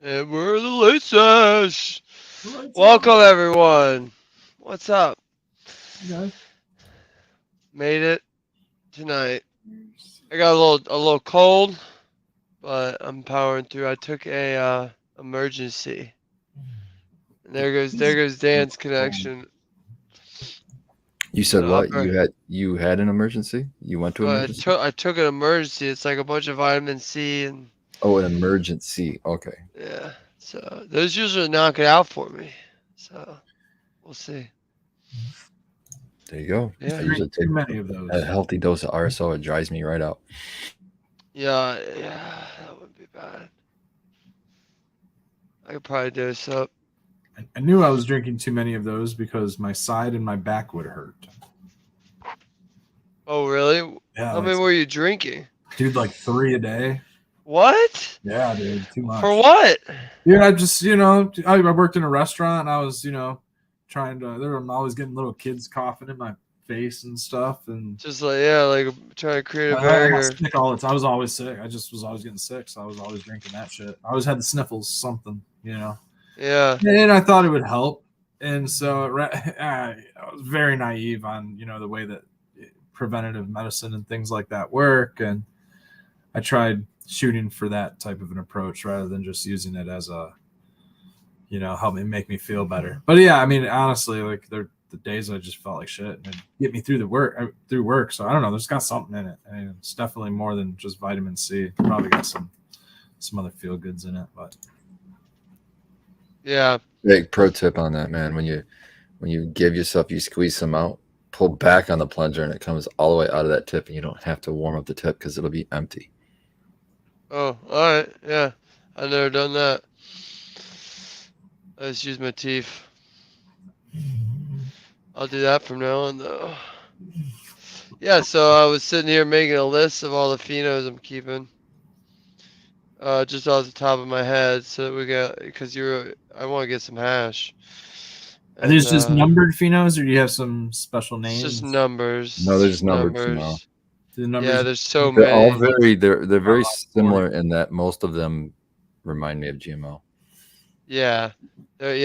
And we're the Late Sesh. What's up, Welcome, everyone. What's up? guys? Made it tonight. I got a little cold, but I'm powering through. I took a emergency. And there goes Dan's connection. You The said what? upper. You had an emergency? You went to I emergency? took I took an emergency. It's like a bunch of vitamin C and Oh, an emergency. Okay. yeah. So those usually knock it out for me. So we'll see. There you go. Just I Yeah. usually drink take too many of a those. healthy dose of RSO. It dries me right out. Yeah. That wouldn't be bad. I could probably dose up. I knew I was drinking too many of those because my side and my back would hurt. Oh, really? Yeah, How like many were you drinking? dude, like 3 a day. What? Yeah, dude, too For much. what? Yeah, I just I worked in a restaurant and I was trying to. I'm always getting little kids coughing in my face and stuff, and Just like, yeah, like trying to create a I got barrier. sick all the time. I was always sick. I just was always getting sick, so I was always drinking that shit. I always had the sniffles, something. Yeah. And I thought it would help, and so I was very naive on the way that preventative medicine and things like that work, and I tried shooting for that type of an approach rather than just using it as a help me make me feel better. But yeah, I mean, honestly, like the days I just felt like shit and it'd get me through work. So I don't know. There's got something in it. I mean, it's definitely more than just vitamin C. Probably got some other feel goods in it, but Yeah. Big pro tip on that, man. When you give yourself, you squeeze some out, pull back on the plunger, and it comes all the way out of that tip, and you don't have to warm up the tip because it'll be empty. Oh, alright. Yeah. I've never done that. I just use my teeth. I'll do that from now on, though. Yeah, so I was sitting here making a list of all the phenos I'm keeping. Just off the top of my head, so that we got, because I want to get some hash. are And, these just numbered phenos, or do you have some special it's just names? numbers. No, It's they're just just numbered for now. numbers. The Yeah, numbers. there's so They're all many. they're very like 40. similar in that most of them remind me of GMO. Yeah. They're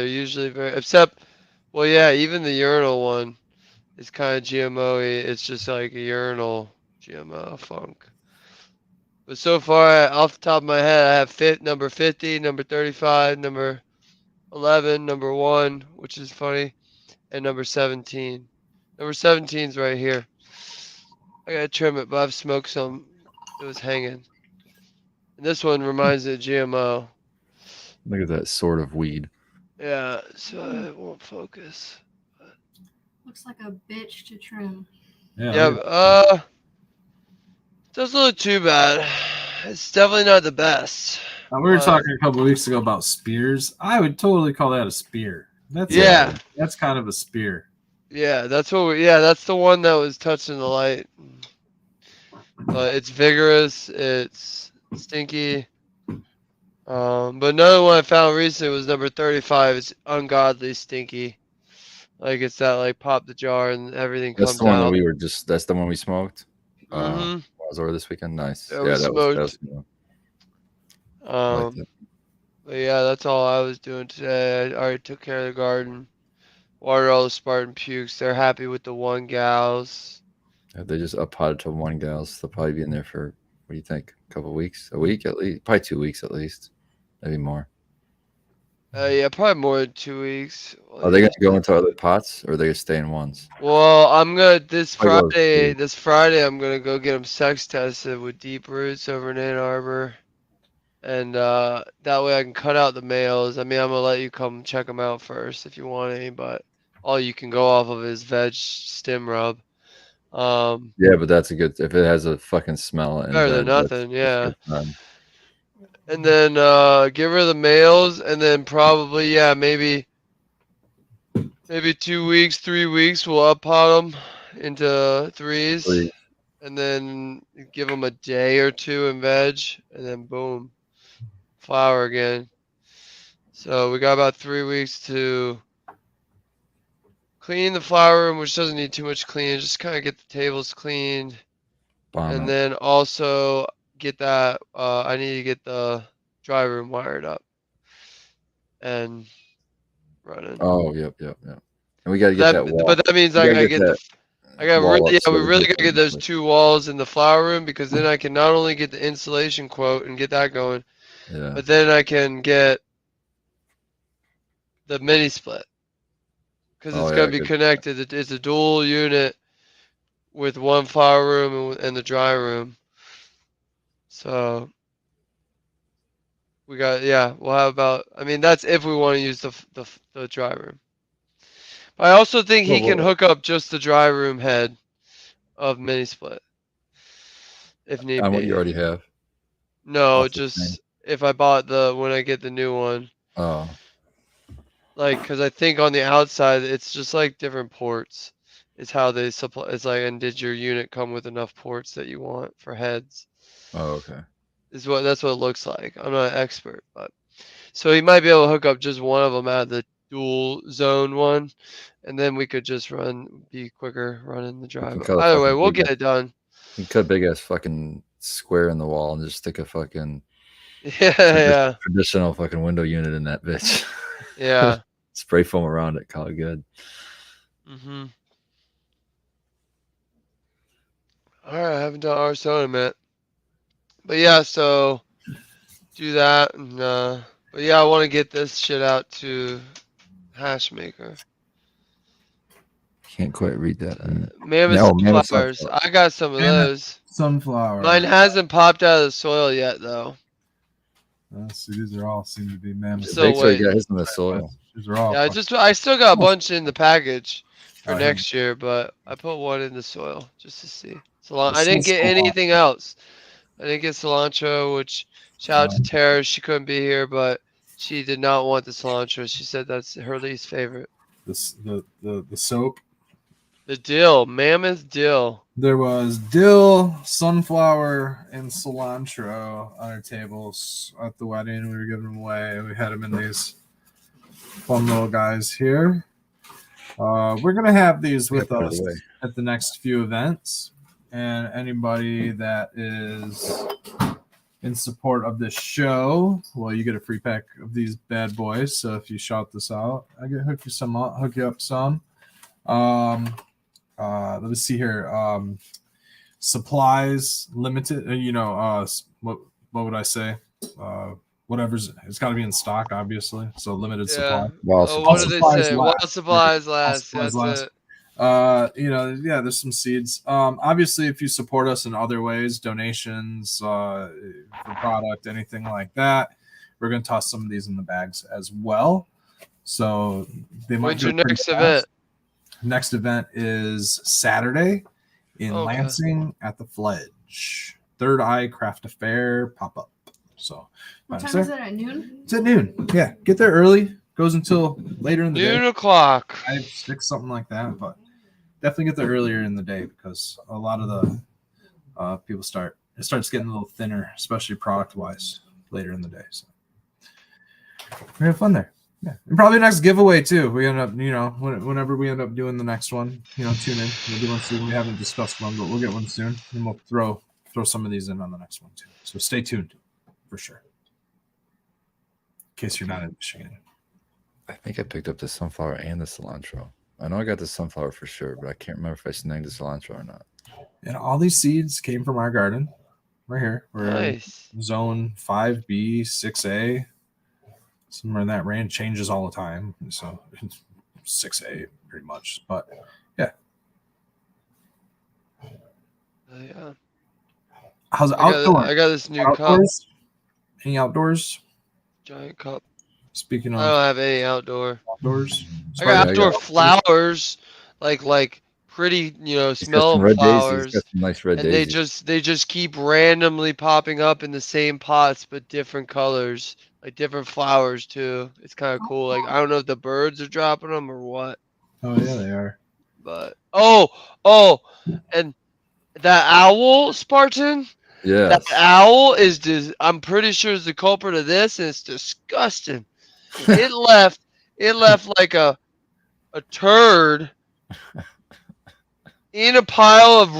usually very, except, well, yeah, even the urinal one is kind of GMO-y. It's just like a urinal GMO funk. But so far, off the top of my head, I have number 50, number 35, number 11, number 1, which is funny, and number 17. Number 17's right here. I gotta trim it, but I've smoked some. It was hanging. And this one reminds me of GMO. Look at that sort of weed. Yeah, so it won't focus. Looks like a bitch to trim. Yeah. Yeah, doesn't look too bad. It's definitely not the best. We were But talking a couple of weeks ago about spears. I would totally call that a spear. Yeah. That's kind of a spear. yeah, that's the one that was touching the light. But it's vigorous, it's stinky. But another one I found recently was number 35. It's ungodly stinky. Like it's that like pop the jar and everything That's the comes one that out. that's the one we smoked. Mm-hmm. I was over this weekend. Nice. That Yeah, was that was smoked. the one. I like Um, that. but yeah, that's all I was doing today. I already took care of the garden, watered all the Spartan pukes. They're happy with the one gals. They just up potted to one gals. They'll probably be in there for what do you think? A couple weeks, a week at least, probably 2 weeks at least, maybe more. Yeah, probably more than 2 weeks. Well, Are they yeah. going to go into other pots, or are they going to stay in ones? Well, I'm gonna this I go Friday. to This Friday, I'm gonna go get them sex tested with Deep Roots over in Ann Arbor, and that way I can cut out the males. I mean, I'm gonna let you come check them out first if you want any, but all you can go off of is veg stim rub. Yeah, but that's a good. If it has a fucking smell in Better than veg, nothing, that's a yeah. good sign. And then get rid of the males, and then probably yeah, maybe 2 weeks, 3 weeks, we'll up pot them into threes. Please. And then give them a day or two in veg, and then boom, flower again. So we got about 3 weeks to clean the flower room, which doesn't need too much cleaning. Just kind of get the tables cleaned, Bomb and it. then also get that. I need to get the dry room wired up and running. Oh, yep. And we got to get that wall. But that means We I gotta gotta get get the. that I got wall really, up yeah, so we we really get gotta get those 2 walls in the flower room because then I can not only get the insulation quote and get that going, Yeah. but then I can get the mini split because Oh it's yeah. gonna be connected. It's a dual unit with one flower room and the dry room. So we got, yeah. We'll have about. I mean, that's if we want to use the dry room. But I also think he can hook up just the dry room head of mini split if need On what you be. already have. No, Off the thing. just if I bought when I get the new one. Oh. Like, cause I think on the outside it's just like different ports. Is how they supply. It's like, and did your unit come with enough ports that you want for heads? Oh, okay. That's what it looks like. I'm not an expert, but so he might be able to hook up just one of them out of the dual zone one, and then we could just be quicker running the drive. cut a Either way, fucking we'll big get it done. You can cut a big ass fucking square in the wall and just stick a fucking Yeah, traditional fucking window unit in that bitch. yeah. Spray foam around it, call it good. Mhm. All right, I haven't done Arizona, man. But yeah, so do that, and but yeah, I want to get this shit out to Hashmaker. Can't quite read that. Mammoth No, Mammoth sunflowers. sunflower. I got some of those. Sunflower. Mine hasn't popped out of the soil yet, though. See, these are all seem to be mammoth. still Victor got waiting. his in the soil. These are all. Yeah, I still got a bunch in the package for Oh, yeah. next year, but I put one in the soil just to see. The I didn't get cilantro. anything else. I didn't get cilantro, which shout out to Tara. She couldn't be here, but she did not want the cilantro. She said that's her least favorite. The soap. The dill, mammoth dill. There was dill, sunflower, and cilantro on our tables at the wedding. We were giving them away. We had them in these fun little guys here. We're gonna have these with put it us away. at the next few events, and anybody that is in support of this show, well, you get a free pack of these bad boys. So if you shout this out, I can hook you up some. Let me see here. Supplies limited. What would I say? Whatever's it's got to be in stock, obviously. So limited supply. Wow, Oh, what do they supplies say? last. While supplies last. Supplies That's last. it. There's some seeds. Obviously, if you support us in other ways, donations, for product, anything like that, we're gonna toss some of these in the bags as well. So they might. When's go your pretty next fast. event? Next event is Saturday in Okay. Lansing at the Fledge. Third Eye Craft Affair pop up. So What time is it? At noon? it's at noon. Yeah, get there early. Goes until later in the Noon day. o'clock. 5, 6, something like that. But definitely get there earlier in the day because a lot of the people it starts getting a little thinner, especially product wise, later in the day. So we're gonna have fun there. Yeah, and probably next giveaway too. We end up, whenever we end up doing the next one, tune in. We'll do one soon. We haven't discussed one, but we'll get one soon, and we'll throw some of these in on the next one too. So stay tuned for sure. In case you're not in Michigan. I think I picked up the sunflower and the cilantro. I know I got the sunflower for sure, but I can't remember if I snagged the cilantro or not. And all these seeds came from our garden, right here. We're Nice. in zone 5B, 6A. Somewhere in that range, changes all the time. So it's 6A pretty much. But yeah. Yeah. How's it I outdoors? got this new cup. Outdoors? Any outdoors? Giant cup. Speaking I of don't have any outdoor. outdoors. I got I outdoor got- flowers, like pretty, He's got smell some of red daisies. flowers. He's got some nice red And daisies. they just keep randomly popping up in the same pots but different colors, like different flowers too. It's kind of cool. Like I don't know if the birds are dropping them or what, Oh yeah, they are. but and that owl, Spartan, Yeah. that owl I'm pretty sure is the culprit of this, and it's disgusting. It left like a turd in a pile of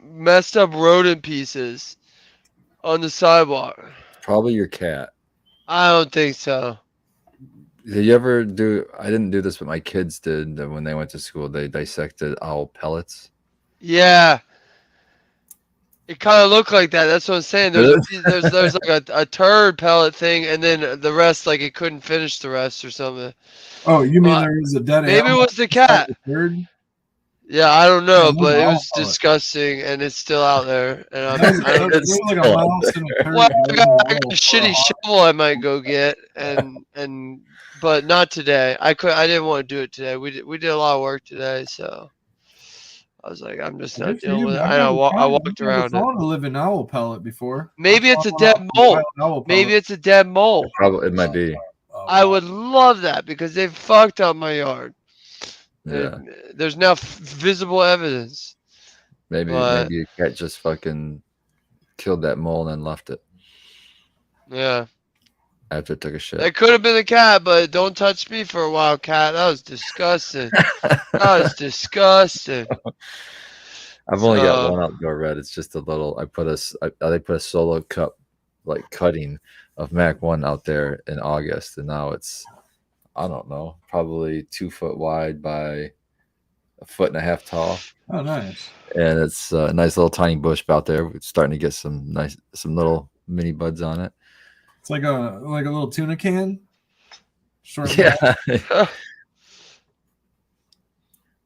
messed up rodent pieces on the sidewalk. Probably your cat. I don't think so. Did you ever do? I didn't do this, but my kids did when they went to school. They dissected owl pellets. Yeah. It kind of looked like that. That's what I'm saying. There's Did there's like a turd pellet thing, and then the rest, like it couldn't finish the rest or something. Oh, you mean Well, there was a dead maybe it animal? was the cat. Bird? Yeah, I don't Yeah, know, it was but an it owl was pellet. disgusting, and it's still out there. And There was, I don't. there was like a Still out mouse and a turd. Well, hiding in the I got hole a for a shitty hawk. shovel I might go get, but not today. I didn't want to do it today. We did a lot of work today, so I was like, I'm just not Good for dealing you. with it. I've I never I found, walked I've never around it. found a living owl pellet before. Maybe I it's a found one dead out, mole. wild owl Maybe pellet. it's a dead mole. Probably it might be. Oh, I wow. would love that because they fucked up my yard. Yeah, There's now visible evidence. maybe But a cat just fucking killed that mole and then left it yeah, after it took a shit. that could have been a cat, but don't touch me for a while, cat. That was disgusting. That was disgusting. I've only got So, one outdoor red. It's just a little. I put a solo cup like cutting of Mac 1 out there in August, and now it's, I don't know, probably 2 foot wide by a foot and a half tall, Oh, nice. and it's a nice little tiny bush out there. It's starting to get some little mini buds on it. It's like a little tuna can. Short. Yeah,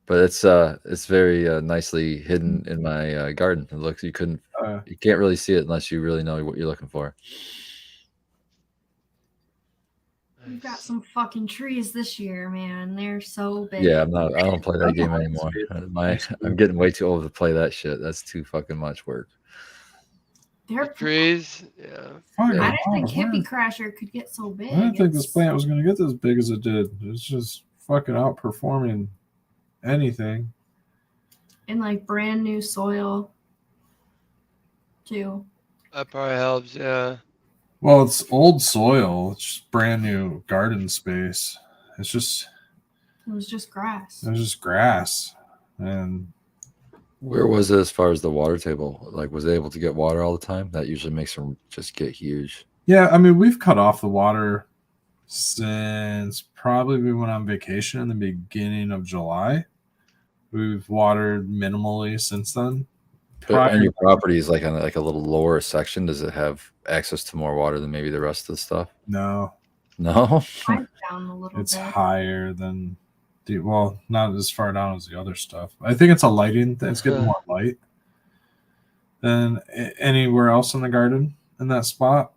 but it's very nicely hidden in my garden. It looks you can't really see it unless you really know what you're looking for. We've got some fucking trees this year, man. They're so big. Yeah, I don't play that game anymore. I'm getting way too old to play that shit. That's too fucking much work. They're trees. Yeah. I didn't think Hippie Crasher could get so big. I didn't think this plant was going to get as big as it did. It's just fucking outperforming anything. In like brand new soil, too. That probably helps. Yeah. Well, it's old soil. It's just brand new garden space. It was just grass. It was just grass. And where was it as far as the water table? Like, was it able to get water all the time? That usually makes them just get huge. Yeah, I mean, we've cut off the water since probably we went on vacation in the beginning of July. We've watered minimally since then. But on your property is like on like a little lower section. Does it have access to more water than maybe the rest of the stuff? No. No. Down a little it's bit. higher than well, not as far down as the other stuff. I think it's a lighting thing. It's getting more light than anywhere else in the garden in that spot.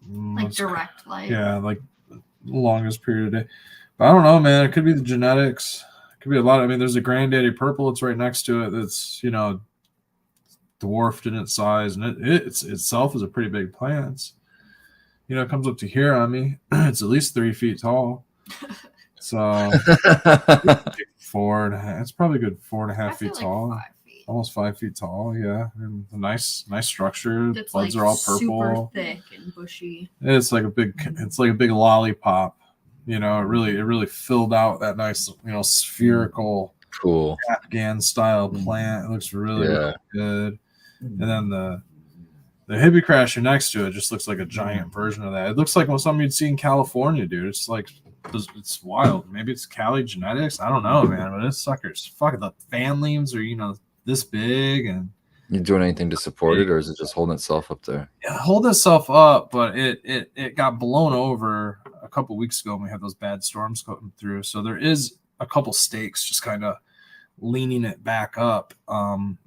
Like direct light. Yeah, like the longest period of day. But I don't know, man. It could be the genetics. It could be a lot. I mean, there's a granddaddy purple. It's right next to it. That's dwarfed in its size, and it itself is a pretty big plant. It comes up to here on me. It's at least 3 feet tall. So 4.5. It's probably good 4.5 feet tall. 5 feet. Almost 5 feet tall. Yeah, and a nice structure. It's buds like are all purple, super thick and bushy. It's like a big lollipop. It really filled out that nice spherical, cool Afghan style plant. It looks really good. And then the Hippie Crasher next to it just looks like a giant version of that. It looks like something you'd see in California, dude. It's like, it's wild. Maybe it's Cali genetics. I don't know, man. But this sucker's fucking, the fan leaves are this big. And you doing anything to support it, or is it just holding itself up there? Yeah, hold itself up, but it got blown over a couple weeks ago when we had those bad storms coming through. So there is a couple stakes just kind of leaning it back up.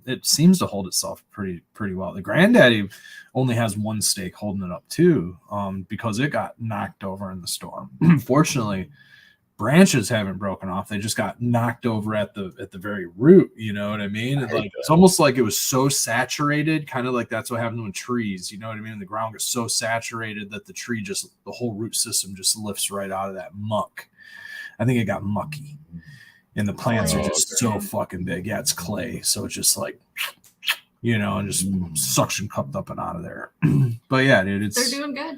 It seems to hold itself pretty well. The granddaddy only has one stake holding it up too, because it got knocked over in the storm. Fortunately, branches haven't broken off. They just got knocked over at the very root. You know what I mean? It's almost like it was so saturated, kind of like that's what happens with trees. You know what I mean? The ground gets so saturated that the whole root system just lifts right out of that muck. I think it got mucky. And the plants are just so fucking big. Yeah, it's clay. So it's just like, and just suction cupped up and out of there. But yeah, dude, they're doing good.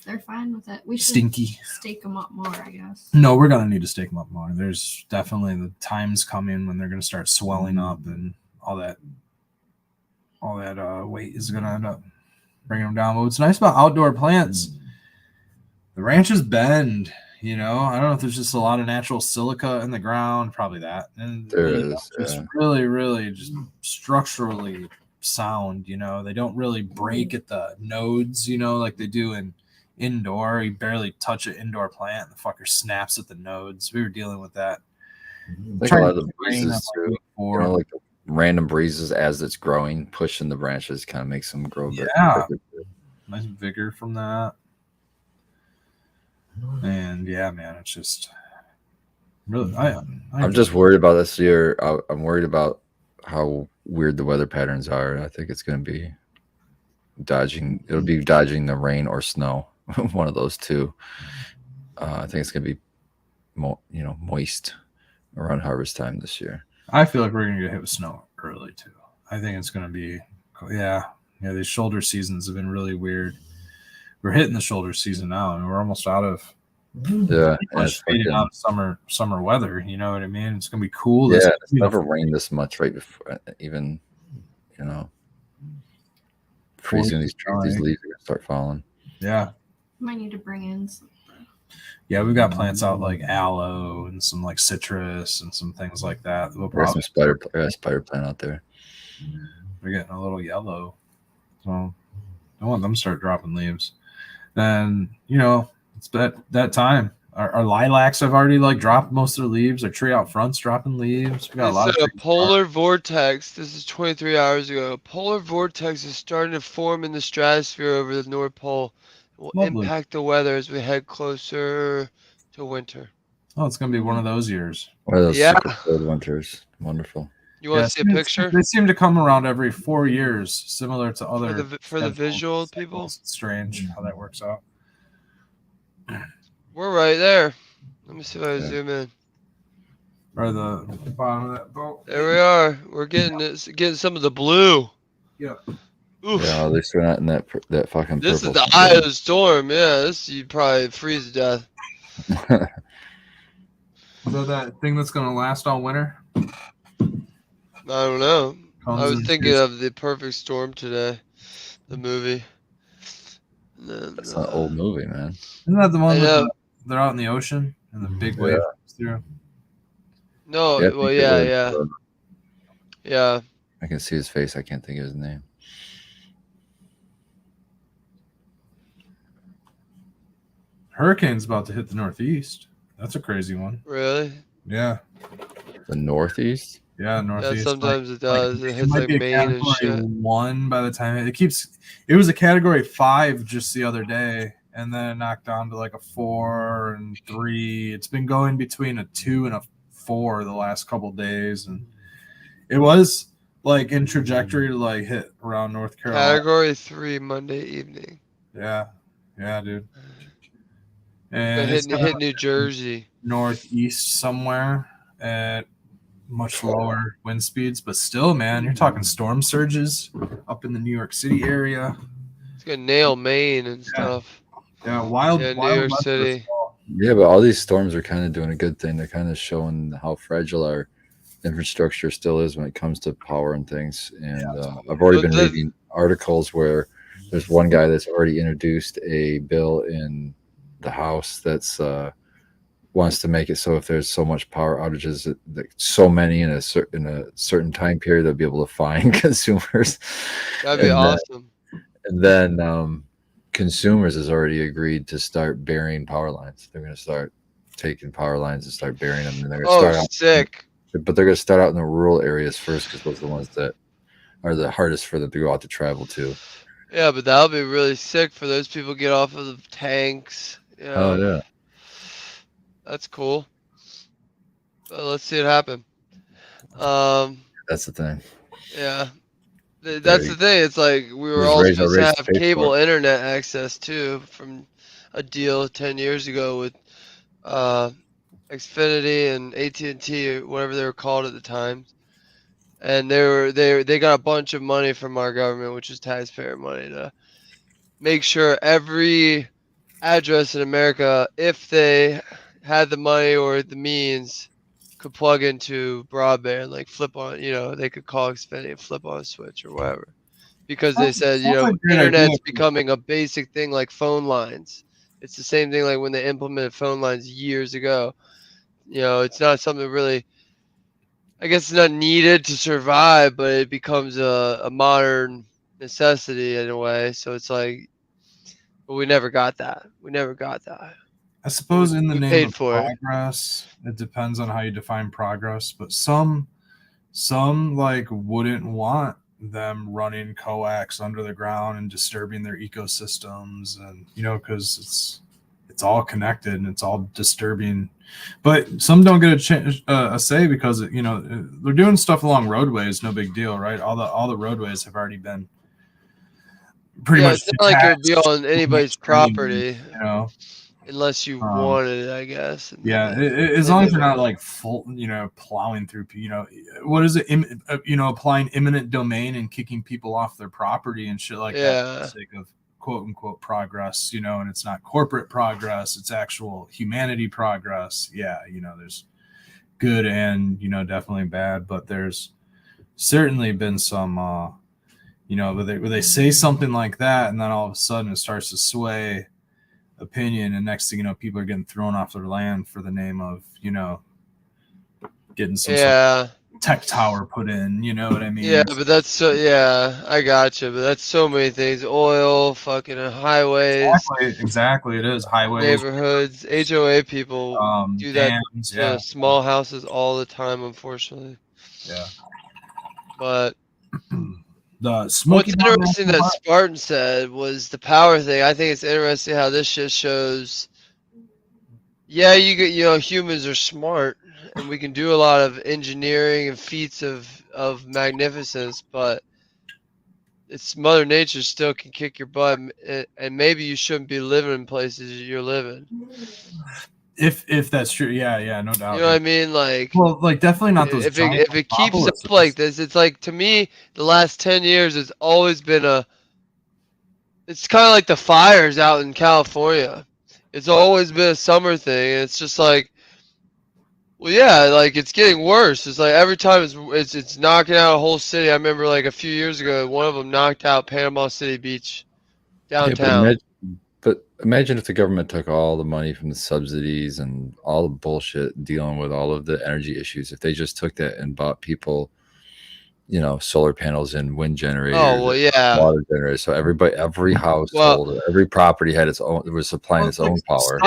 They're fine with it. We should stake them up more, I guess. No, we're going to need to stake them up more. There's definitely the times coming when they're going to start swelling up and all that weight is going to end up bringing them down. But what's nice about outdoor plants, the ranches bend. You know, I don't know if there's just a lot of natural silica in the ground, probably that, and There they is, just yeah. really just structurally sound. You know, they don't really break at the nodes. You know, like they do in indoor. You barely touch an indoor plant, and the fucker snaps at the nodes. We were dealing with that. I think a lot of the breezes too. You know, like the random breezes as it's growing, pushing the branches kind of makes them grow a bit quicker. Nice vigor from that. And yeah, man, it's just really. I'm just worried about this year. I'm worried about how weird the weather patterns are. I think it's going to be dodging. It'll be dodging the rain or snow, one of those two. I think it's going to be, moist around harvest time this year. I feel like we're going to get hit with snow early too. I think it's going to be, these shoulder seasons have been really weird. We're hitting the shoulder season now, and we're almost out of it's fading out of summer weather. You know what I mean? It's gonna be cool. Yeah, it's never rained this much right before, even freezing. These leaves are gonna start falling. Yeah, might need to bring in some. Yeah, we've got plants out like aloe and some like citrus and some things like that. We'll there's some spider plant out there. They're getting a little yellow, so I want them to start dropping leaves. Then it's that time. Our lilacs have already like dropped most of their leaves. Our tree out front's dropping leaves. We got a lot of polar vortex. This is 23 hours ago. A polar vortex is starting to form in the stratosphere over the North Pole. It will impact the weather as we head closer to winter. Oh, it's gonna be one of those years. One of those super cold winters. Wonderful. You want to see a picture? They seem to come around every 4 years, similar to other for the visual people. It's strange how that works out. We're right there. Let me see if I zoom in. Or the bottom of that boat. There we are. We're getting some of the blue. Yeah. Oof. Yeah, at least we're not in that fucking. This is the eye of the storm. Yeah, this you'd probably freeze to death. Is that thing that's gonna last all winter? I don't know. I was thinking of The Perfect Storm today, the movie. Then, that's an old movie, man. Isn't that the one they're out in the ocean and the big wave comes through? No, yeah. I can see his face. I can't think of his name. Hurricane's about to hit the Northeast. That's a crazy one. Really? Yeah. The Northeast? Yeah, Northeast. Yeah, sometimes it does. It hits like Maine and shit. 1 by the time it was a category 5 just the other day, and then it knocked down to like a 4 and 3. It's been going between a 2 and a 4 the last couple days, and it was like in trajectory to like hit around North Carolina. Category 3 Monday evening. Yeah, dude. And hit New Jersey. Northeast somewhere at much lower wind speeds, but still, man, you're talking storm surges up in the New York City area. It's gonna nail Maine and stuff. Yeah, wild New York City. Yeah, but all these storms are kind of doing a good thing. They're kind of showing how fragile our infrastructure still is when it comes to power and things. And I've already been reading articles where there's one guy that's already introduced a bill in the House that's wants to make it so if there's so much power outages that so many in a certain time period, they'll be able to fine consumers. That'd be awesome. And then consumers has already agreed to start burying power lines. They're going to start taking power lines and start burying them. And they're going to start sick. But they're going to start out in the rural areas first because those are the ones that are the hardest for them to go out to travel to. Yeah, but that'll be really sick for those people to get off of the tanks. Yeah. Oh, yeah. That's cool. But let's see it happen. That's the thing. Yeah. That's the thing. It's like we were all supposed to have cable internet access too from a deal 10 years ago with Xfinity and AT&T or whatever they were called at the time. And they got a bunch of money from our government, which is taxpayer money, to make sure every address in America, if they had the money or the means, could plug into broadband, like flip on, they could call Xfinity and flip on a switch or whatever. because they said, Sounds like a great internet's idea. becoming a basic thing like phone lines. It's the same thing like when they implemented phone lines years ago. It's not something really, I guess it's not needed to survive, but it becomes a modern necessity in a way. So it's like, but we never got that. We never got that. I suppose in the We name paid of for it. progress, it depends on how you define progress, but some like wouldn't want them running coax under the ground and disturbing their ecosystems, and because it's all connected and it's all disturbing. But some don't get a say because they're doing stuff along roadways, no big deal, right? All the roadways have already been pretty Yeah, much it's not like it would be detached, on anybody's trained, property um, unless you wanted it, I guess. And yeah, then as long as you're not like full, plowing through, what is it, applying eminent domain and kicking people off their property and shit like that for the Yeah. sake of quote unquote progress, and it's not corporate progress, it's actual humanity progress. Yeah, there's good and, definitely bad, but there's certainly been some, where they say something like that and then all of a sudden it starts to sway opinion, and next thing you know, people are getting thrown off their land for the name of getting some sort of tech tower put in. You know what I mean? Yeah, but that's so. Yeah, I got you. But that's so many things: oil, fucking highways, Exactly. It is highways, neighborhoods. HOA people do that dams. to small houses all the time, unfortunately. Yeah. But The Smoky what's Mountain interesting National that Park. Spartan said was the power thing. I think it's interesting how this just shows. Yeah, humans are smart, and we can do a lot of engineering and feats of magnificence, but it's Mother Nature still can kick your butt, and maybe you shouldn't be living in places you're living. If that's true, yeah, no doubt. You know what I mean? Like, well, like definitely not those if giant it keeps up metropolises. like this, it's like, to me, the last 10 years it's always been it's kind of like the fires out in California. It's always been a summer thing, and it's just like, well, yeah, like it's getting worse. It's like every time it's knocking out a whole city. I remember like a few years ago, one of them knocked out Panama City Beach Yeah, downtown. but imagine if the government took all the money from the subsidies and all the bullshit dealing with all of the energy issues. If they just took that and bought people, solar panels and wind generators, Oh, well, yeah. water generators, so every household, every property had its own. It was supplying its own power.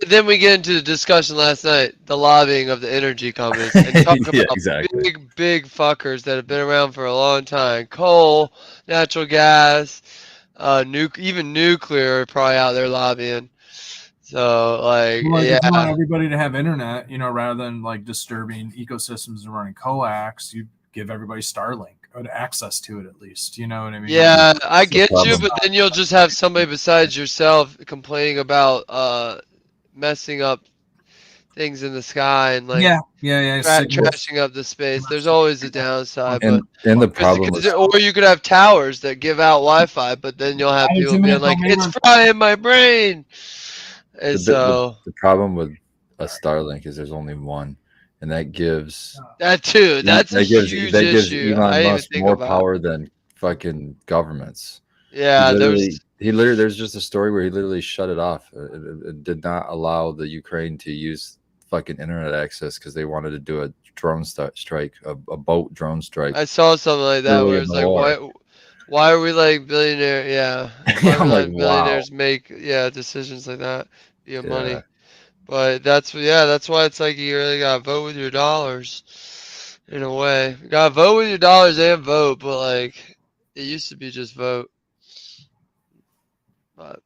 Then we get into the discussion last night, the lobbying of the energy companies, and talk Yeah, about exactly. big fuckers that have been around for a long time. Coal, natural gas, even nuclear are probably out there lobbying. So, like, Well, yeah. if you want everybody to have internet, rather than like disturbing ecosystems and running coax, you give everybody Starlink or access to it at least. You know what I mean? Yeah, I get you, problem. but then you'll just have somebody besides yourself complaining about messing up things in the sky and like Yeah. trashing up the space. There's always a downside, but And the problem is, or you could have towers that give out Wi-Fi, but then you'll have people being like, "It's frying my brain," and so the problem with a Starlink is there's only one, and that gives that too. That's a huge that gives issue. I Elon didn't even Musk think more about. power than fucking governments. Yeah, He literally there's just a story where he literally shut it off. It did not allow the Ukraine to use fucking internet access because they wanted to do a drone strike, a boat drone strike. I saw something like that where it's like, why are we like billionaire? Yeah, why are we I'm like, letting wow. billionaires make decisions like that via money? But that's why it's like you really gotta vote with your dollars, in a way. You gotta vote with your dollars and vote, but like it used to be just vote. But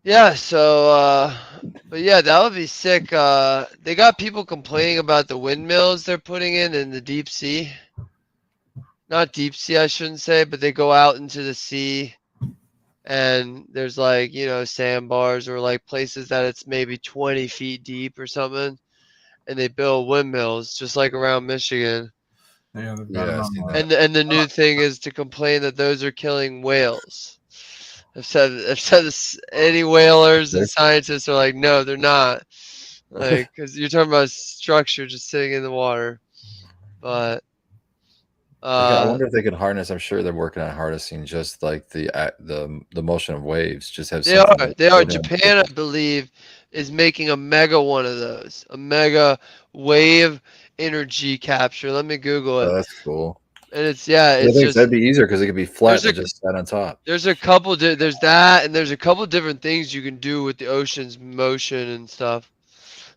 yeah, so but yeah, that would be sick. They got people complaining about the windmills they're putting in the deep sea. Not deep sea, I shouldn't say, but they go out into the sea, and there's like, sandbars or like places that it's maybe 20 feet deep or something, and they build windmills just like around Michigan. Yeah, they've got I've seen And that. the new thing is to complain that those are killing whales. I've said this, any whalers and scientists are like, no, they're not. Like, because you're talking about structure just sitting in the water. But I wonder if they can harness. I'm sure they're working on harnessing just like the motion of waves. Just have They are. something that They slow are. down. Japan, I believe, is making a mega one of those. A mega wave energy capture. Let me Google Oh, it. that's cool. And it's yeah. I It's think just that'd be easier because it could be flat there's a and just set on top. there's a couple. There's that, and there's a couple different things you can do with the ocean's motion and stuff.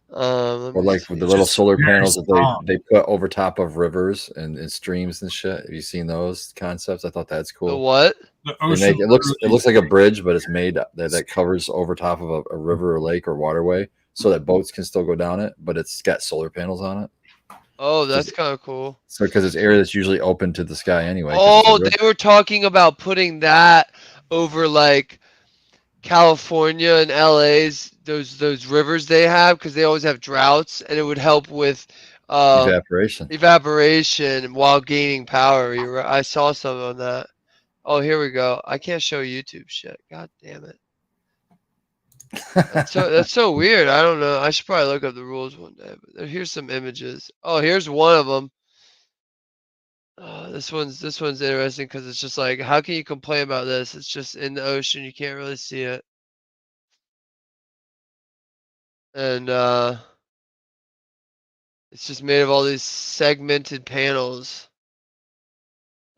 Let Or me like with see. the little Just solar very panels that strong. they put over top of rivers and streams and shit. Have you seen those concepts? I thought that's The cool. what? The They ocean make it literally looks like a bridge, but it's made that covers over top of a river or lake or waterway, so that boats can still go down it, but it's got solar panels on it. Oh, Because that's kind of cool. because it's area that's usually open to the sky anyway. 'Cause it's a Oh, river. they were talking about putting that over like California and LA's those rivers they have because they always have droughts, and it would help with uh Evaporation. evaporation while gaining power. You're right. I saw some on that. Oh, here we go. I can't show YouTube shit. God damn it. That's so weird. I don't know. I should probably look up the rules one day. But here's some images. Oh, here's one of them. This one's interesting because it's just like, how can you complain about this? It's just in the ocean. You can't really see it. And it's just made of all these segmented panels.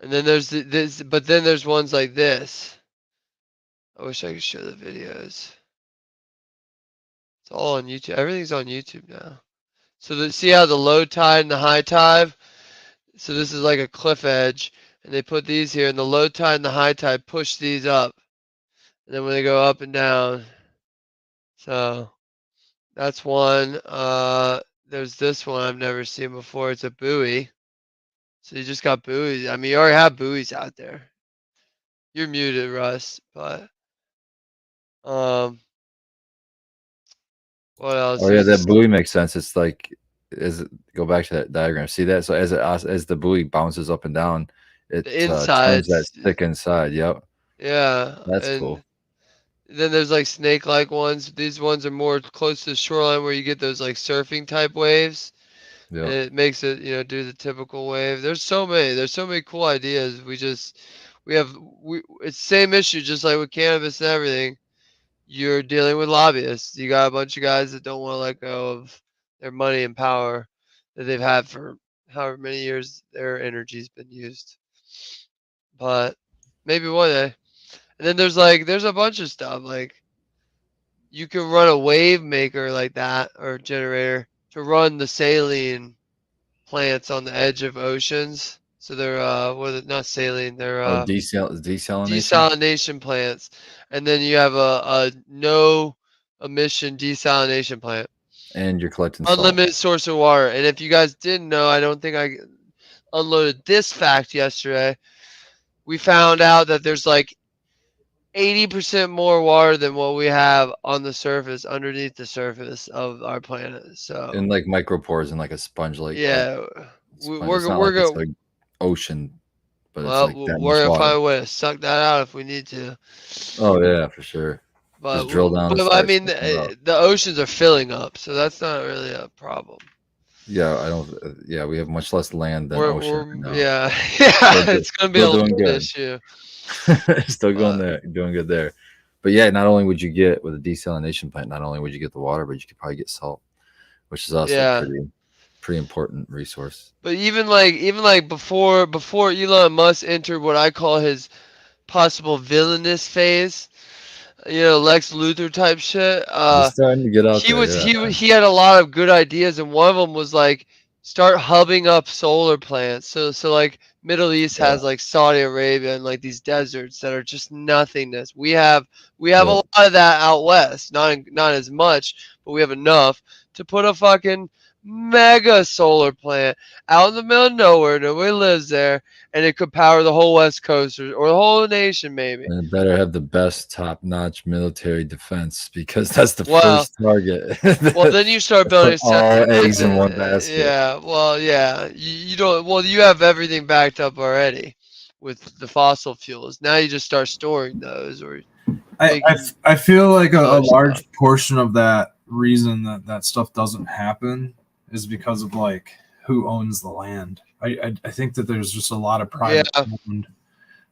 And then there's this, but then there's ones like this. I wish I could show the videos. It's all on YouTube. Everything's on YouTube now. So see how the low tide and the high tide? So this is like a cliff edge, and they put these here, and the low tide and the high tide push these up. And then when they go up and down, so that's one. There's this one I've never seen before. It's a buoy. So you just got buoys. I mean, you already have buoys out there. You're muted, Russ. But um, what else? Oh yeah, There's that this. buoy makes sense. It's like go back to that diagram. See that? So as the buoy bounces up and down, it The turns that insides. stick inside. Yep, Yeah, that's and cool. then there's like snake-like ones. These ones are more close to the shoreline where you get those like surfing type waves. And Yep. it makes it, do the typical wave. There's so many cool ideas. It's the same issue just like with cannabis and everything. You're dealing with lobbyists. You got a bunch of guys that don't want to let go of their money and power that they've had for however many years their energy's been used. But maybe one day. And then there's a bunch of stuff like you can run a wave maker like that or generator to run the saline plants on the edge of oceans. So they're not saline, they're Oh, desalination, desalination plants. And then you have a no emission desalination plant. and you're collecting salt. Unlimited source of water. And if you guys didn't know, I don't think I unloaded this fact yesterday. We found out that there's like 80% more water than what we have on the surface, underneath the surface of our planet. So And like micropores and like a sponge, like yeah, sponge. It's we're not we're like it's go like ocean, but it's well, like that we're much gonna water. find a way to suck that out if we need to. Oh yeah, for sure. But Just drill down and I start mean, sucking it out. the oceans are filling up, so that's not really a problem. Yeah, I don't. Yeah, we have much less land than ocean right now. Yeah, yeah, Still, it's gonna be a still doing land good. issue. Still going But there, doing good there. But yeah, not only would you get with a desalination plant, not only would you get the water, but you could probably get salt, which is also yeah, pretty important resource. but even like before Elon Musk entered what I call his possible villainous phase, Lex Luthor type shit. He's starting to get out He there. was Yeah, he had a lot of good ideas, and one of them was like start hubbing up solar plants. So like Middle East yeah, has like Saudi Arabia and like these deserts that are just nothingness. We have a yeah. lot of that out west, not as much, but we have enough to put a fucking mega solar plant out in the middle of nowhere. Nobody lives there, and it could power the whole West Coast or the whole nation maybe. And it better have the best top-notch military defense because that's the Well, first target. Well, then you start building Put all eggs in one satellites. basket. Yeah, well, yeah. You don't. Well, you have everything backed up already with the fossil fuels. Now you just start storing those, or I feel like a other large stuff. portion of that reason that stuff doesn't happen is because of like who owns the land. I think that there's just a lot of Yeah,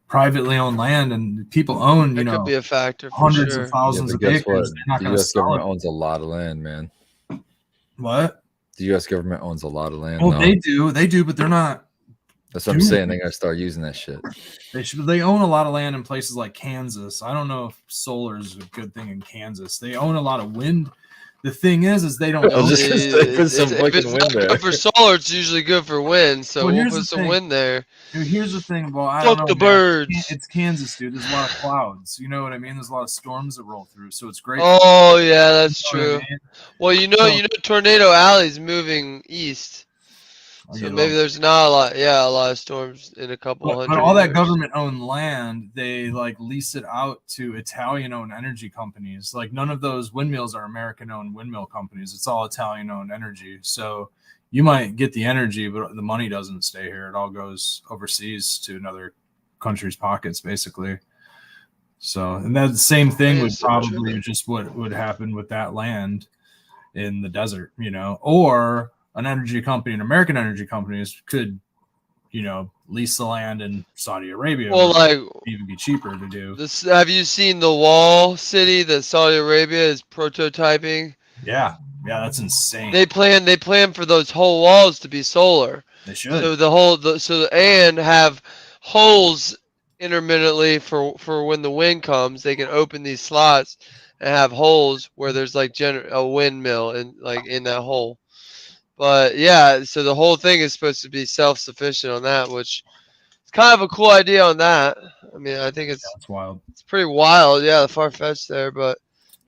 privately owned land, and people own, that could be a factor for hundreds sure. of thousands but of guess acres. what? They're not The going to U.S. sell government it. owns a lot of land, man. What? The U.S. government owns a lot of land. Oh, now. they do, but they're not. That's what I'm saying. They're gonna start using that shit. They own a lot of land in places like Kansas. I don't know if solar is a good thing in Kansas. They own a lot of wind. The thing is they don't. I was just gonna say, put some If fucking it's wind not there. good for solar, it's usually good for wind. So Well, we'll here's put the some thing. wind there. Dude, here's the thing about I don't Fuck know, the man. birds. It's Kansas, dude. There's a lot of clouds. You know what I mean? There's a lot of storms that roll through, so it's great. Oh yeah, that's You know what I true. mean? Well, Tornado Alley's moving east, so maybe there's not a lot. Yeah, a lot of storms in a couple But hundred all that years. government-owned land, they like lease it out to Italian-owned energy companies. Like none of those windmills are American-owned windmill companies. It's all Italian-owned energy. So you might get the energy, but the money doesn't stay here. It all goes overseas to another country's pockets, basically. So, and that same thing would probably just what would happen with that land in the desert, or an energy company, an American energy companies could, lease the land in Saudi Arabia. Well, like even be cheaper to do. Have you seen the wall city that Saudi Arabia is prototyping? Yeah, that's insane. They plan for those whole walls to be solar. They should. So and have holes intermittently for when the wind comes. They can open these slots and have holes where there's like a windmill in that hole. But yeah, so the whole thing is supposed to be self-sufficient on that, which is kind of a cool idea on that. I mean, I think that's wild. It's pretty wild, yeah, the far-fetched there, but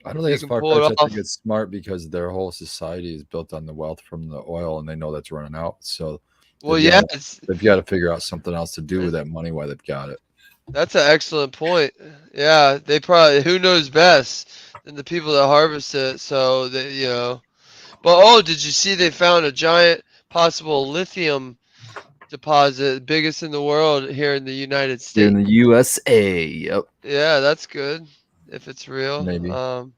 I don't think it's far-fetched. I think it's smart because their whole society is built on the wealth from the oil, and they know that's running out. So, they've got to figure out something else to do with that money while they've got it. That's an excellent point. Yeah, they probably who knows best than the people that harvest it. So But did you see they found a giant possible lithium deposit, biggest in the world here in the United States? Here in the USA, yep. Yeah, that's good if it's real. Maybe. Not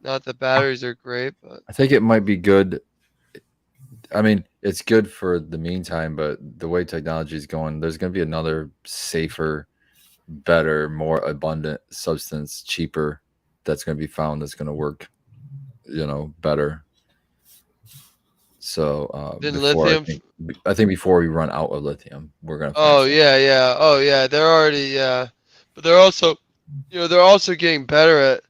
that batteries are great, but I think it might be good. I mean, it's good for the meantime, but the way technology is going, there's going to be another safer, better, more abundant substance, cheaper, that's going to be found that's going to work, better. So lithium. I think before we run out of lithium, we're gonna. Oh yeah. They're already but they're also, getting better at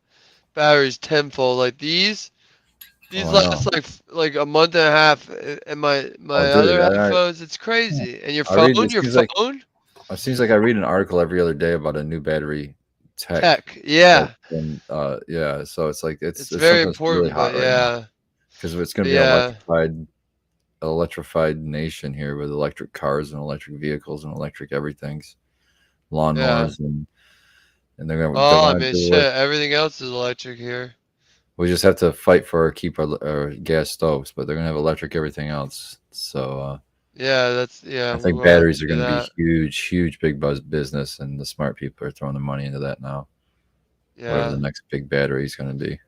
batteries tenfold. Like these last like a month and a half. And my other iPhones, it's crazy. And your phone. It seems like I read an article every other day about a new battery tech. Yeah. And so it's like it's very important. Really hot right now. Because it's going to be an electrified nation here with electric cars and electric vehicles and electric everything's lawnmowers and they're going to. Shit! Everything else is electric here. We just have to fight keep our gas stoves, but they're going to have electric everything else. So I think batteries are going to be huge, big business, and the smart people are throwing the money into that now. Yeah. Whatever the next big battery is going to be.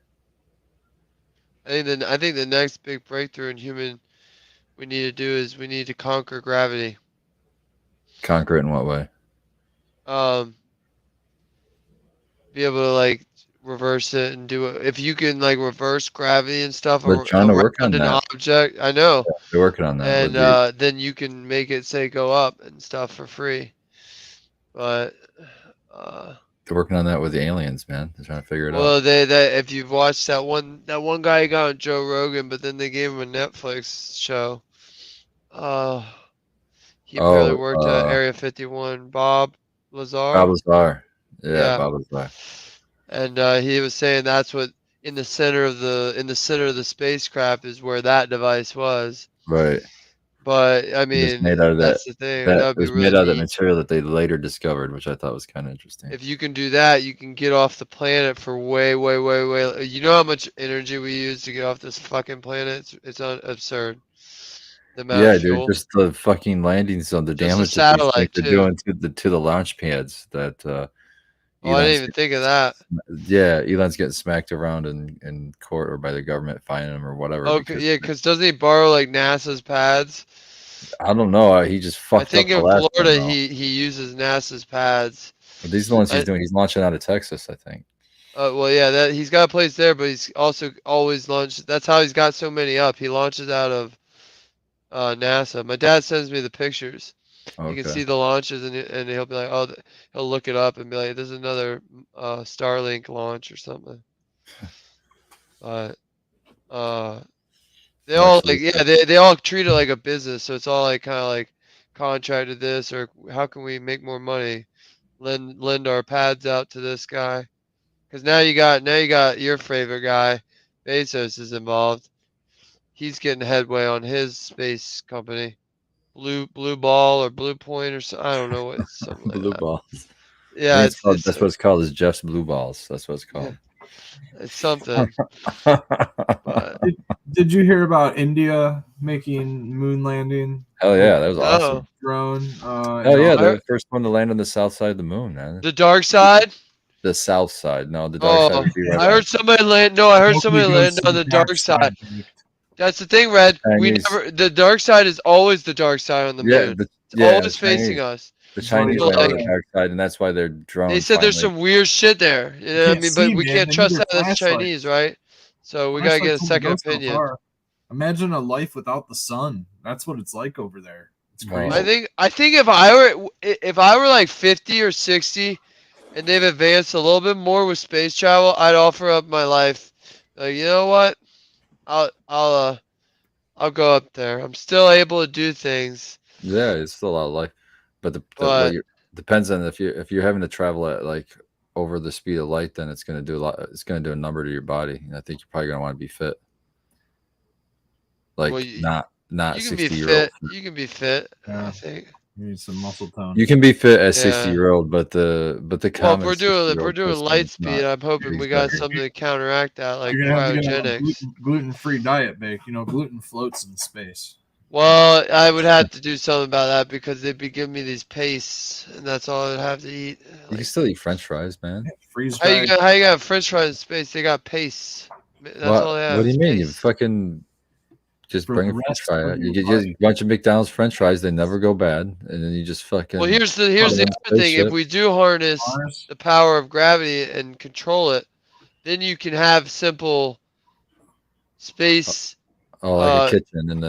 I think the next big breakthrough in human we need to do is we need to conquer gravity. Conquer it in what way? Be able to reverse it and do it. If you can reverse gravity and stuff. They're trying to work on that. Object, I know. Yeah, they're working on that. And then you can make it say go up and stuff for free. But they're working on that with the aliens, man. They're trying to figure it out. Well, if you've watched that one guy got on Joe Rogan, but then they gave him a Netflix show. He barely worked at Area 51. Bob Lazar. Bob Lazar. Yeah, Bob Lazar. And he was saying that's what in the center of the spacecraft is where that device was. Right. But I mean, that's the thing. That was made out of that material that they later discovered, which I thought was kind of interesting. If you can do that, you can get off the planet for way. You know how much energy we use to get off this fucking planet? It's absurd. Dude, just the fucking landing zone, the damage that they're doing to the launch pads. That I didn't even think of that. Yeah, Elon's getting smacked around in court or by the government fining him or whatever. Okay, because doesn't he borrow NASA's pads? I don't know. He just I fucked up think the in last one. Florida Though. he uses NASA's pads. But these are the ones he's I, doing. He's launching out of Texas, I think. well, yeah, that he's got a place there, but he's also always launched. That's how he's got so many up. He launches out of NASA. My dad sends me the pictures. You can Okay. see the launches, and he'll be like, oh, he'll look it up and be like, there's another Starlink launch or something. But they all Much like, yeah, research. they all treat it like a business, so it's all like kind of like contracted this, or how can we make more money? Lend our pads out to this guy, because now you got your favorite guy, Bezos is involved. He's getting headway on his space company, Blue Ball or Blue Point or so, I don't know what it's something like Blue that. balls. I Yeah, think it's called. That's what it's called. Is Jeff's Blue Balls. That's what it's yeah, called. it's something. But Did you hear about India making moon landing? Hell yeah, that was no, awesome. Drone. Hell yeah, I they're heard, the first one to land on the south side of the moon, man. the dark side. The south side. No, the dark side Oh, would be right I by heard somebody land. No, I heard Nobody somebody goes land to on the the dark side. side. That's the thing, Red. We Chinese. never. The dark side is always the dark side on the Yeah, moon. It's yeah, always facing us. The Buddy, Chinese So land on the like, dark side, and that's why their they drones said there's finally. some weird shit there. You know what I can't mean? But see, we man. can't They need trust their that. That's flashlights. Chinese, right? So we gotta get a Flashlights only second go so opinion. far. Imagine a life without the sun. That's what it's like over there. It's Well, crazy. I think if I were like 50 or 60 and they've advanced a little bit more with space travel, I'd offer up my life. Like, you know what? I'll go up there. I'm still able to do things, yeah, it's still a lot of life, but but depends on if you're having to travel at like over the speed of light, then it's going to do a lot. It's going to do a number to your body, and I think you're probably going to want to be fit, like well, not you can be 60-year-old. fit. You can be fit. Yeah. I think. You need some muscle tone. You can be fit as Yeah. 60-year-old, but the Well, if common we're doing 60-year-old person light is not. speed, I'm hoping we got something to counteract that, like You're gonna have to get on a cryogenics. gluten-free diet, Bake. You know, gluten floats in space. Well, I would have to do something about that because they'd be giving me these pastes, and that's all I'd have to eat. You can Like, still eat French fries, man. Freeze how you dried. got French fries in space? They got pastes. That's all they have. What do you is mean? You paste. fucking just For bring a the French rest fry of out. You your get just life. a bunch of McDonald's French fries. They never go bad, and then you just fucking. Well, here's the put 'em in other thing. If spaceship. we do harness Mars. the power of gravity and control it, then you can have simple space Oh, like a kitchen in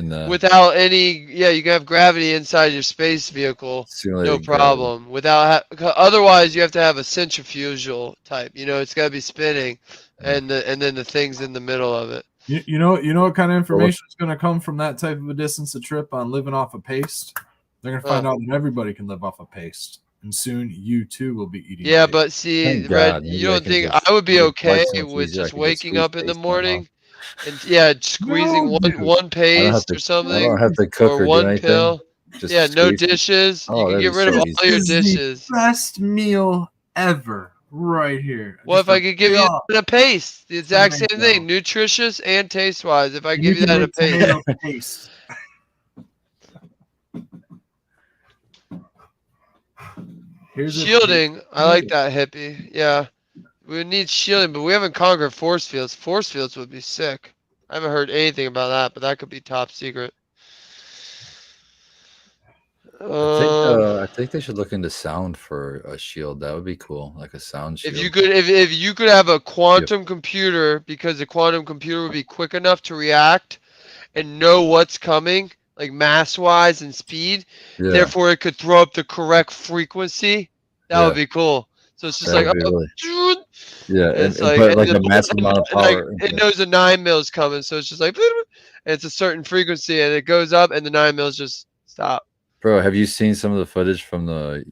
the without any. Yeah, you can have gravity inside your space vehicle, no simulated problem. Without otherwise, you have to have a centrifugal type. You know, it's got to be spinning, and then the things in the middle of it. You know what kind of information is going to come from that type of a distance of trip on living off of paste? They're going to find out that everybody can live off of paste, and soon you too will be eating. Yeah, paste. but see, Thank Red, God, maybe you I don't can think just- I would be life okay so much with easier, I just can just waking squeeze up in the paste in my mouth. morning and squeezing No, dude. one I don't have paste to. or I something, don't have to cook or or do one anything. pill? Just Yeah, no squeeze it. dishes. Oh, You can that'd get be rid of so all easy. your This is dishes. the best meal ever, right here. Well, if Just I could give you raw that in a paste, the exact same tomato. thing, nutritious and taste wise. If I And give you can that in a make paste, tomato paste. Here's a- shielding. I like that, hippie. Yeah, we would need shielding, but we haven't conquered force fields. Force fields would be sick. I haven't heard anything about that, but that could be top secret. I think they should look into sound for a shield. That would be cool, like a sound shield. If you could have a quantum computer, because the quantum computer would be quick enough to react and know what's coming, like mass wise and speed, Yeah, therefore it could throw up the correct frequency. That would be cool. So it's just that like, would be really. oh, Yeah, it's and like, put and like a then- massive amount of like, power. it knows a 9 mils coming, so it's just like, and it's a certain frequency, and it goes up, and the 9 mils just stop. Bro, have you seen some of the footage from the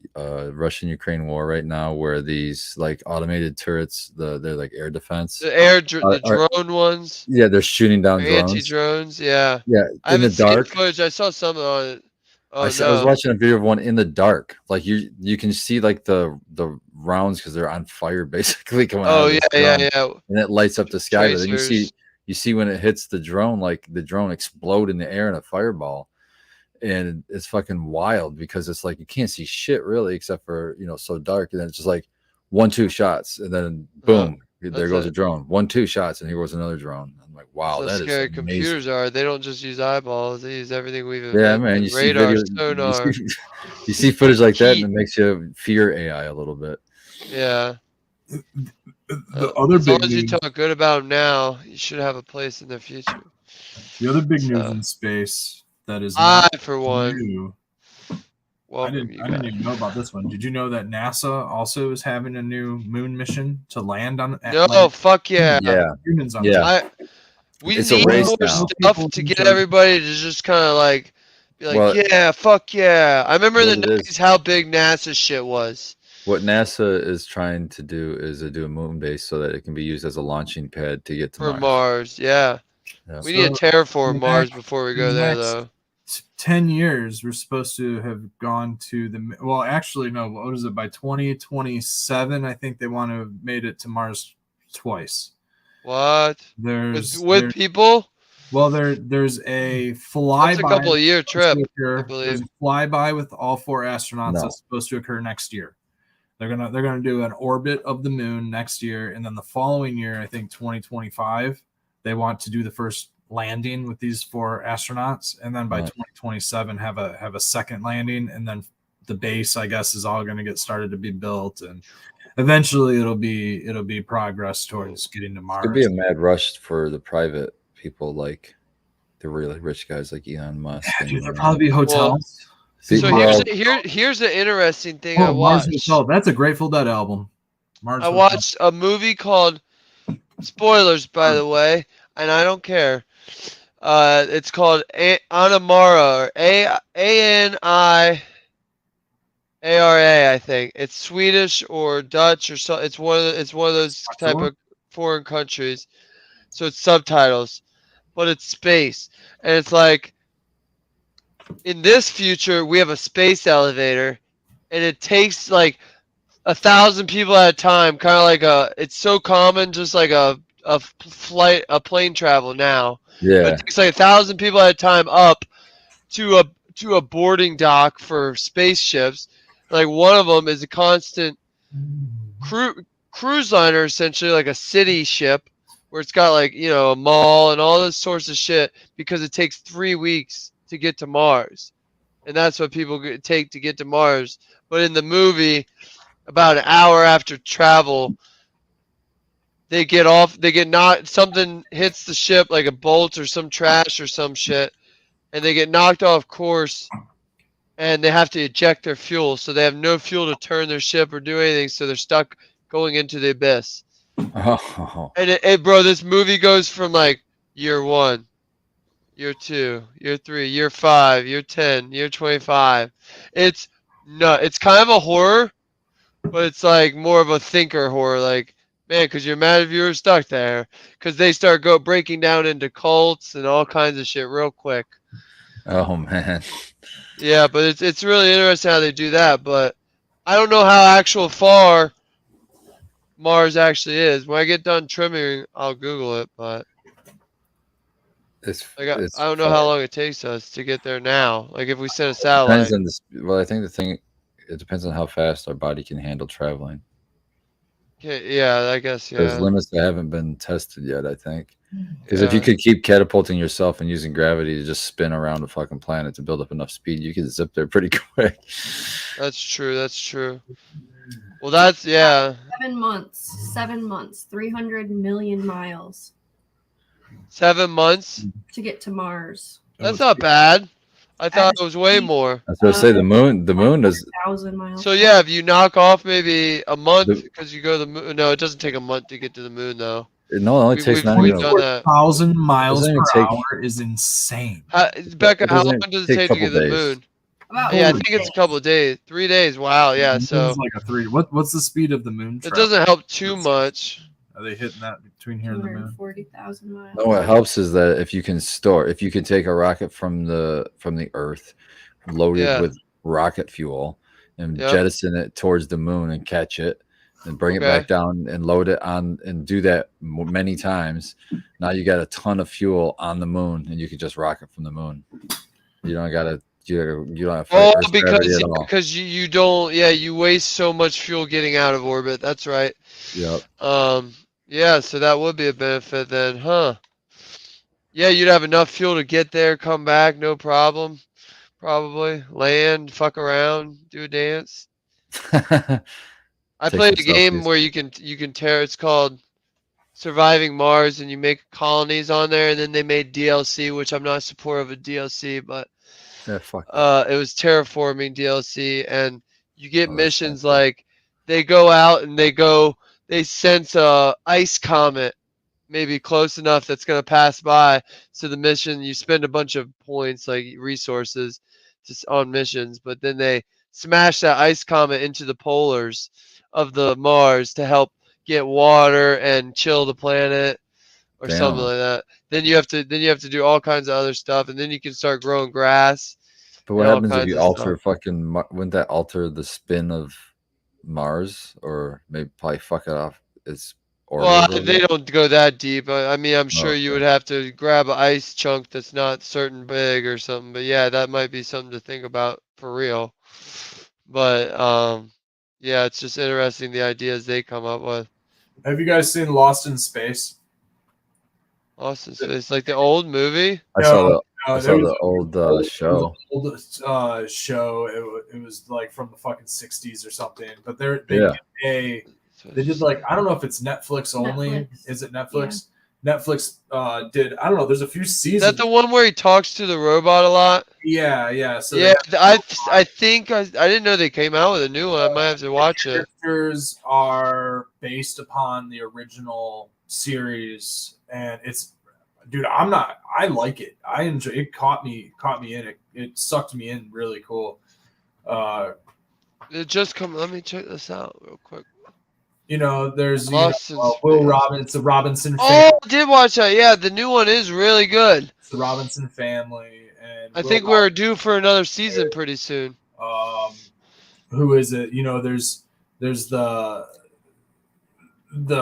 Russian-Ukraine war right now, where these like automated turrets, they're like air defense. The drone ones, Yeah, they're shooting down drones. anti-drones. Yeah, Yeah, I in the haven't seen dark. footage. I saw something on it. Oh I was no! watching a video of one in the dark. Like you can see like the rounds because they're on fire basically coming out. Oh of yeah, this drone, yeah. and it lights up the sky. But then Tracers. you see when it hits the drone, like the drone explode in the air in a fireball, and it's fucking wild because it's like you can't see shit really except for so dark, and then it's just like 1-2 shots, and then boom, There goes a drone. 1-2 shots, and here goes another drone. I'm like, wow, That's how that is scary amazing. computers are. They don't just use eyeballs. They use everything we've Yeah, invented. man. You see Radar, video, sonar, you see footage like that, and heat. it makes you fear AI a little bit. Yeah. The other As long big as you news, talk good about them now, you should have a place in the future. the other big news So, in space that is I, not for one, new. I welcome you didn't guys. even know about this one. Did you know that NASA also is having a new moon mission to land on? No, fuck yeah. Yeah, Humans on yeah. We It's a need race more now. stuff to get everybody to just kind of like be like, Well, yeah, fuck yeah. I remember in what the it 90s is, how big NASA shit was. what NASA is trying to do is to do a moon base so that it can be used as a launching pad to get to For Mars. Mars, yeah. Yeah. We need to terraform Mars before we go there, though. 10 years we're supposed to have gone to the, well, actually no, what is it, by 2027 I think they want to have made it to Mars twice. What? There's With people? well, there's a flyby. That's a couple of year trip, I There's believe. a flyby with all 4 astronauts No. that's supposed to occur next year. They're gonna do an orbit of the moon next year, and then the following year, I think 2025, they want to do the first landing with these 4 astronauts, and then by Right. 2027 have a second landing, and then the base, I guess, is all going to get started to be built, and eventually it'll be progress towards getting to Mars. It'd be a mad rush for the private people, like the really rich guys like Elon Musk. Dude, there'll probably be hotels. So Well, here's the interesting thing I Oh, Mars watched. Hotel. That's a Grateful Dead album. Mars I Hotel. watched a movie called, spoilers by the way, and I don't care. It's called Anamara, or Animara, I think. It's Swedish or Dutch or so. It's one of those type of foreign countries. So it's subtitles, but it's space, and it's like in this future we have a space elevator, and it takes like 1,000 people at a time, kind of like it's so common, just like a plane travel now. yeah, But it takes like 1,000 people at a time up to a boarding dock for spaceships. Like one of them is a constant cruise liner, essentially like a city ship, where it's got like a mall and all this sorts of shit, because it takes 3 weeks to get to Mars, and that's what people take to get to Mars. But in the movie, about an hour after travel, they get off. They get knocked. Something hits the ship, like a bolt or some trash or some shit, and they get knocked off course, and they have to eject their fuel. So they have no fuel to turn their ship or do anything. So they're stuck going into the abyss. oh, And bro, this movie goes from like year 1, year 2, year 3, year 5, year 10, year 25. It's kind of a horror, but it's like more of a thinker horror. Like, man, because you're mad if you were stuck there, because they start breaking down into cults and all kinds of shit real quick. oh man, Yeah, but it's really interesting how they do that. But I don't know how actual far Mars actually is. When I get done trimming, I'll Google it. But it's like it's I don't know far. how long it takes us to get there now. Like if we send a satellite. Depends on this. Well, I think it depends on how fast our body can handle traveling. Yeah, I guess There's yeah. limits that haven't been tested yet, I think. Because if you could keep catapulting yourself and using gravity to just spin around the fucking planet to build up enough speed, you could zip there pretty quick. That's true. That's true. Well, that's 7 months. 7 months. 300 million miles 7 months. to get to Mars. That's not bad. I thought it was way more. I was going to say the moon does. 1,000 miles. So yeah, if you knock off maybe a month because you go to the moon. No, it doesn't take a month to get to the moon though. No, it only takes we've done that. 1,000 miles Doesn't per even take- hour is insane. Becca, how long doesn't does it take take a to get to couple the days. moon? About Yeah, I 4 think it's a days. couple of days. 3 days. Wow. Yeah. So It's like a 3. What's the speed of the moon? it travel? doesn't help too much. Are they hitting that between here and the moon? 240,000 miles. No, what helps is that if you can take a rocket from the Earth, loaded with rocket fuel, and jettison it towards the moon and catch it, and bring it back down and load it on, and do that many times. Now you got a ton of fuel on the moon, and you can just rocket from the moon. You don't got to. You don't have to fight Earth's gravity at all. Because you don't. Yeah, you waste so much fuel getting out of orbit. That's right. Yep. Yeah, so that would be a benefit then, huh? Yeah, you'd have enough fuel to get there, come back, no problem. Probably land, fuck around, do a dance. I Take some played a game selfies. where you can tear. It's called Surviving Mars, and you make colonies on there, and then they made DLC, which I'm not supportive of DLC, but Yeah, fuck that. it was terraforming DLC, and you get Oh, that sounds missions good. like they go out and they sense a ice comet maybe close enough that's going to pass by. So the mission, you spend a bunch of points, like resources, just on missions, but then they smash that ice comet into the polars of the Mars to help get water and chill the planet or something Damn. like that. Then you have to do all kinds of other stuff, and then you can start growing grass But and what all happens if kinds you of stuff. alter fucking? Wouldn't that alter the spin of Mars, or maybe probably fuck it off its orbit Well, a little they bit? don't go that deep. I mean, I'm Oh, sure you would okay. have to grab an ice chunk that's not certain big or something. But yeah, that might be something to think about for real. But yeah, it's just interesting the ideas they come up with. Have you guys seen Lost in Space? Austin Space, like the old movie. I No, saw the I no, saw the old show. old show. It was like from the fucking 60s or something. But they Yeah. did they did like, I don't know if it's Netflix only. Netflix. Is it Netflix? Netflix did, I don't know. There's a few Is seasons. that the one where he talks to the robot a lot? Yeah. So Yeah, I think I didn't know they came out with a new one. I might have to watch it. characters are based upon the original series, and it's, dude, I like it. I enjoy it. Caught me in it. It sucked me in really cool. It just come. Let me check this out real quick. There's Lost in Will Space. Robinson, the Robinson family. Oh, I did watch that. Yeah, the new one is really good. It's the Robinson family, and I Will think we're due for another season pretty soon. who is it? There's the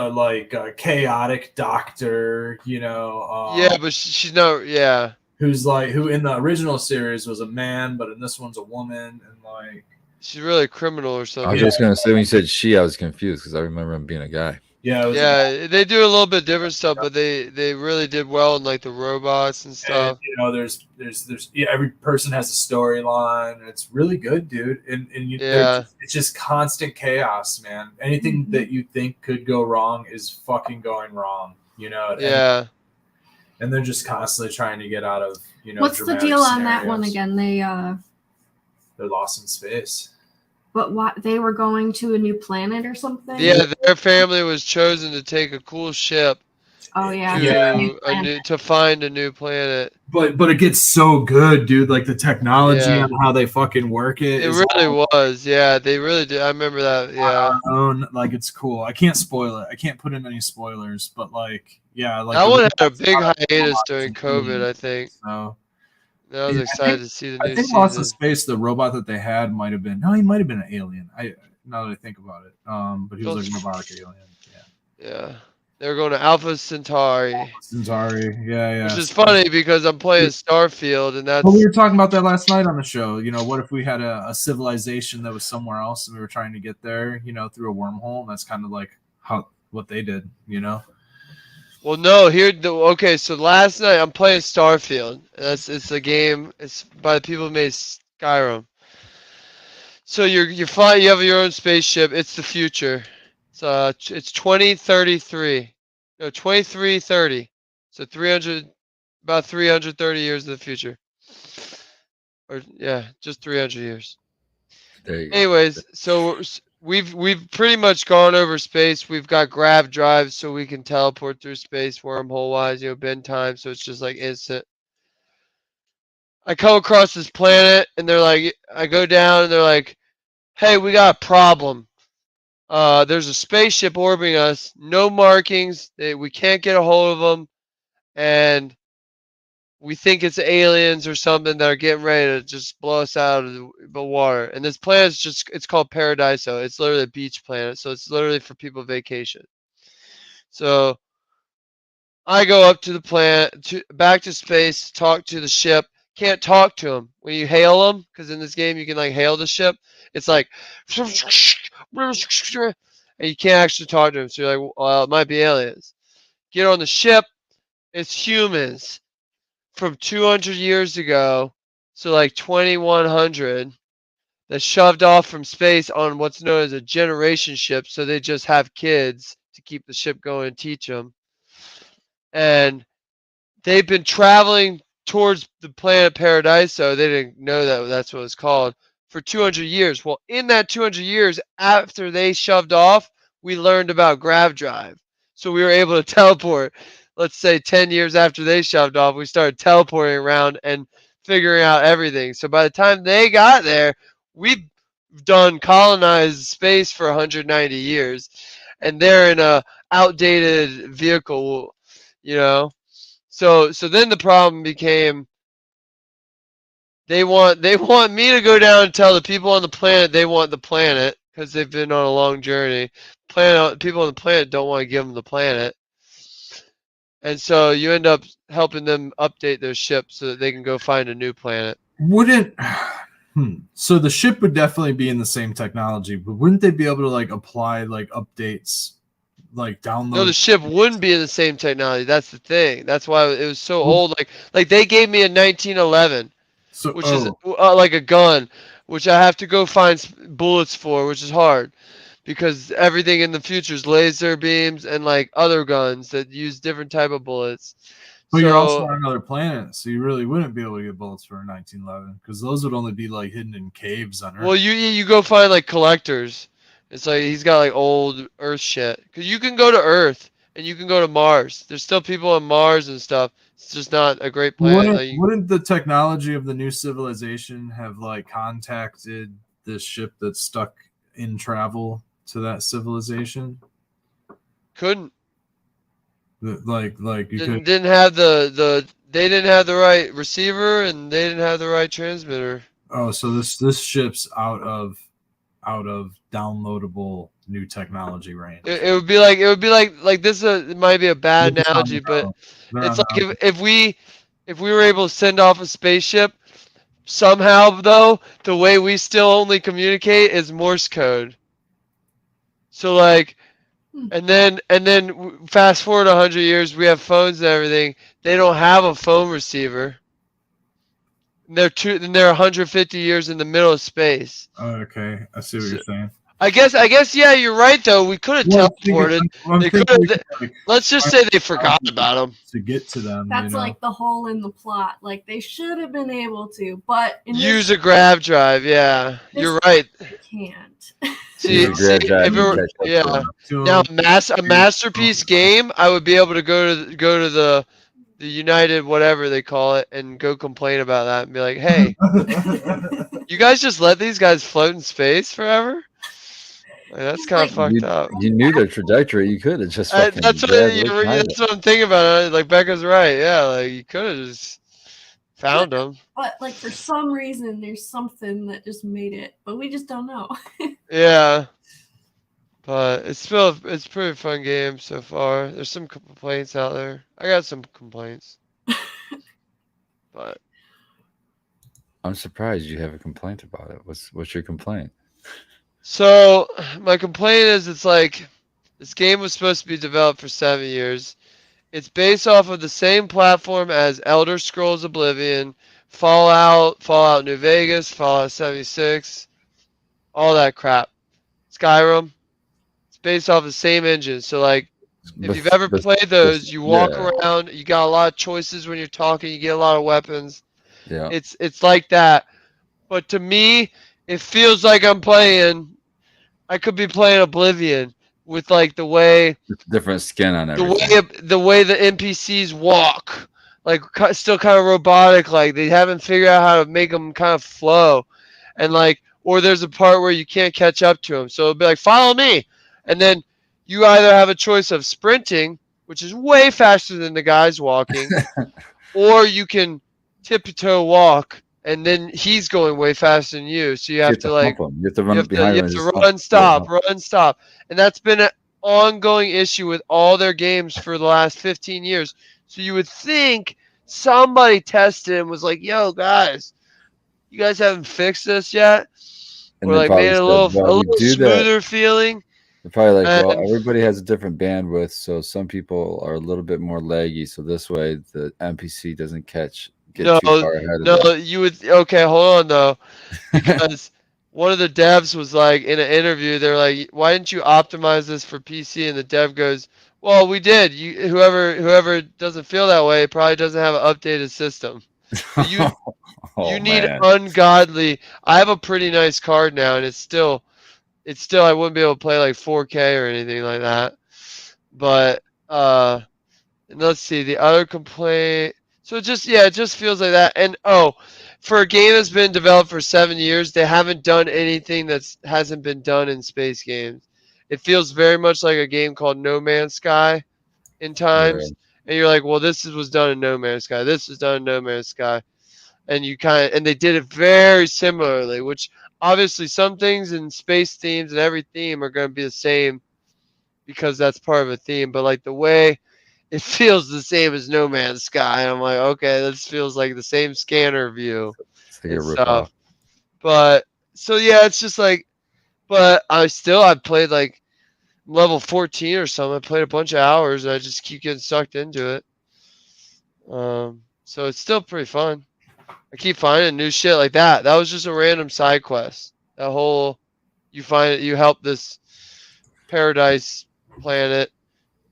like chaotic doctor. Yeah, but she's not. Yeah, who in the original series was a man, but in this one's a woman, and like, she's really a criminal or I something. was just gonna say when you said she, I was confused because I remember him being a guy. yeah, it was Yeah, they do a little bit different stuff, but they really did well in like the robots and and, stuff. there's yeah, every person has a storyline. It's really good, dude. And Yeah. it's just constant chaos, man. Anything that you think could go wrong is fucking going wrong. Yeah. And they're just constantly trying to get out of What's the dramatic deal on that one scenarios. again? They're lost in space. But what, they were going to a new planet or something? Yeah, their family was chosen to take a cool ship Oh yeah. to find a new planet. But it gets so good, dude. Like the technology Yeah. and how they fucking work it. It is really was. Yeah, they really did. I remember that. Yeah. own, like, it's cool. I can't spoil it. I can't put in any spoilers, but like, yeah, like That the one had a robots big are hiatus robots during and COVID, aliens, I think. So I was Yeah, excited to see the I new think Lost in season. Space, the robot that they had might have been, no, he might have been an alien. Now that I think about it, but he was like a robotic alien. Yeah. They were going to Alpha Centauri, Centauri, yeah. which is funny because I'm playing Starfield, and that's Well, we were talking about that last night on the show. What if we had a civilization that was somewhere else and we were trying to get there, through a wormhole? And that's kind of like what they did. Well, no. Okay. So last night I'm playing Starfield. It's a game. It's by the people who made Skyrim. So you're flying. You have your own spaceship. It's the future. It's 2033. No, 2330. So 330 years in the future. Or yeah, just 300 years. There you go. Anyways, so we've pretty much gone over space. We've got grav drives so we can teleport through space wormhole wise, bend time, so it's just like instant. I come across this planet and they're like, I go down and they're like, hey, we got a problem. There's a spaceship orbiting us, no markings, we can't get a hold of them, and we think it's aliens or something that are getting ready to just blow us out of the water. And this planet's it's called Paradiso. It's literally a beach planet. So it's literally for people vacation. So I go up to the planet, back to space, talk to the ship. Can't talk to them. When you hail them, because in this game you can like hail the ship, it's like, and and you can't actually talk to them. So you're like, well, it might be aliens. Get on the ship, it's humans from 200 years ago, so like 2100, that shoved off from space on what's known as a generation ship. So they just have kids to keep the ship going and teach them. And they've been traveling towards the planet Paradiso. They didn't know that that's what it's called for 200 years. Well, in that 200 years, after they shoved off, we learned about grav drive. So we were able to teleport. Let's say 10 years after they shoved off, we started teleporting around and figuring out everything. So by the time they got there, we've done colonized space for 190 years, and they're in a outdated vehicle, you know. So then the problem became they want me to go down and tell the people on the planet they want the planet because they've been on a long journey. People on the planet don't want to give them the planet, and so you end up helping them update their ship so that they can go find a new planet. Wouldn't so the ship would definitely be in the same technology, but wouldn't they be able to like apply like updates, like download? No, the ship wouldn't be in the same technology. That's the thing. That's why it was so old. Like they gave me a 1911, So which is like a gun, which I have to go find bullets for, which is hard because everything in the future is laser beams and like other guns that use different type of bullets. but you're also So on another planet, so you really wouldn't be able to get bullets for a 1911 because those would only be like hidden in caves on Earth. well, you go find like collectors. It's like he's got like old Earth shit because you can go to Earth and you can go to Mars. There's still people on Mars and stuff. It's just not a great planet. Wouldn't the technology of the new civilization have like contacted this ship that's stuck in travel to that civilization? Couldn't. Like you could. Didn't have they didn't have the right receiver and they didn't have the right transmitter. Oh, so this ship's out of downloadable new technology range. It would be like this. It might be a bad analogy, but it's like if we were able to send off a spaceship somehow, though, the way we still only communicate is Morse code. So like, and then fast forward 100 years, we have phones and everything. They don't have a phone receiver. And they're 150 years in the middle of space. Oh, okay, I see what you're saying. I guess, yeah, you're right though. We could have teleported. They could have. Let's just say they forgot about them to get to them. That's like the hole in the plot. Like they should have been able to, but use a grav drive. Yeah, you're right. Can't. See, yeah. Now a masterpiece game, I would be able to go to the United whatever they call it and go complain about that and be like, hey, you guys just let these guys float in space forever? Like, that's kind of fucked up. You knew their trajectory. You could have just. That's what I'm thinking about. Like Becca's right. Yeah, like you could have just found them. But like for some reason, there's something that just made it, but we just don't know. Yeah, but it's a pretty fun game so far. There's some complaints out there. I got some complaints, but I'm surprised you have a complaint about it. What's your complaint? So my complaint is it's like this game was supposed to be developed for 7 years. It's based off of the same platform as Elder Scrolls Oblivion, Fallout New Vegas, Fallout 76, all that crap. Skyrim. It's based off the same engine. So like if you've ever played those, you walk around, you got a lot of choices when you're talking, you get a lot of weapons. Yeah. It's like that. But to me, it feels like I could be playing Oblivion with like the way different skin on everything. The way the NPCs walk, like still kind of robotic. Like they haven't figured out how to make them kind of flow, and like or there's a part where you can't catch up to them. So it'll be like follow me, and then you either have a choice of sprinting, which is way faster than the guys walking, or you can tiptoe walk. And then he's going way faster than you, so you have to like you have to run behind him. You have to run, stop, and that's been an ongoing issue with all their games for the last 15 years. So you would think somebody tested and was like, "Yo, guys, you guys haven't fixed this yet," or like made it a little smoother feeling. They're probably like, well, And everybody has a different bandwidth, so some people are a little bit more laggy, so this way the NPC doesn't get no, too far ahead of no, it. you would okay. Hold on though, because one of the devs was like in an interview, they're like, "Why didn't you optimize this for PC?" And the dev goes, "Well, we did. Whoever doesn't feel that way probably doesn't have an updated system. But you Oh need man, ungodly. I have a pretty nice card now, and it's still I wouldn't be able to play like 4K or anything like that. But and let's see the other complaint. So it just feels like that. And oh, for a game that's been developed for 7 years, they haven't done anything that hasn't been done in space games. It feels very much like a game called No Man's Sky in yeah, times. And you're like, well, was done in No Man's Sky. This was done in No Man's Sky. And and they did it very similarly, which obviously some things in space themes and every theme are going to be the same because that's part of a theme. But like the way it feels the same as No Man's Sky. I'm like, okay, this feels like the same scanner view it's like a and ripoff. stuff. But so yeah, it's just like, but I've played like level 14 or something. I played a bunch of hours and I just keep getting sucked into it. So it's still pretty fun. I keep finding new shit like that. That was just a random side quest. That whole you help this paradise planet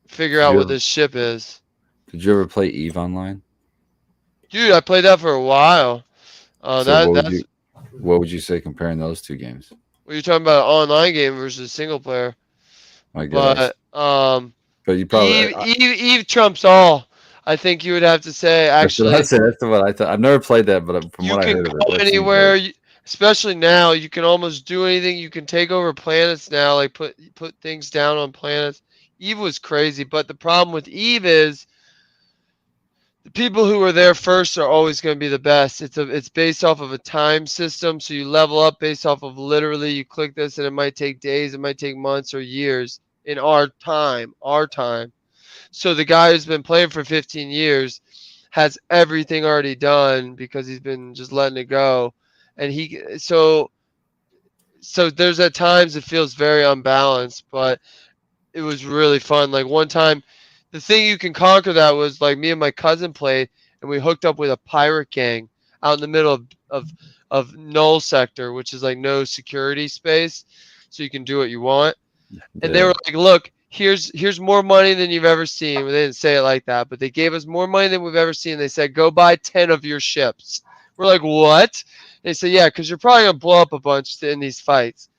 figure Did out you what ever, this ship is. did you ever play Eve Online? Dude, I played that for a while. So That's what would you say comparing those two games? what you're talking about, an online game versus single player. I guess, But but you probably Eve trumps all. I think you would have to say that's what I actually said. That's what I thought. I've never played that, but from you what I can heard of it, go that seems anywhere. like Especially now, you can almost do anything. You can take over planets now, like put things down on planets. Eve was crazy, but the problem with Eve is the people who are there first are always going to be the best. It's based off of a time system, so you level up based off of literally you click this and it might take days, it might take months or years in our time. So the guy who's been playing for 15 years has everything already done because he's been just letting it go, and so there's at times it feels very unbalanced, but it was really fun. Like one time, the thing you can conquer that was like me and my cousin played, and we hooked up with a pirate gang out in the middle of null sector, which is like no security space, so you can do what you want. And they yeah. were like, "Look, here's more money than you've ever seen." Well, they didn't say it like that, but they gave us more money than we've ever seen. They said, "Go buy 10 of your ships." We're like, "What?" They said, "Yeah, because you're probably gonna blow up a bunch in these fights."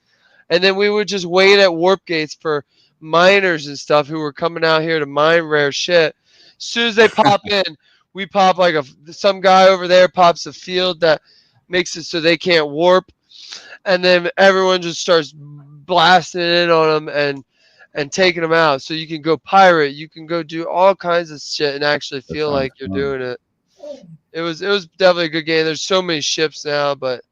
And then we would just wait at warp gates for miners and stuff who were coming out here to mine rare shit. As soon as they pop in, we pop like some guy over there pops a field that makes it so they can't warp, and then everyone just starts blasting in on them and taking them out. So you can go pirate, you can go do all kinds of shit and actually That feel sounds like you're fun. doing it. It was definitely a good game. There's so many ships now, but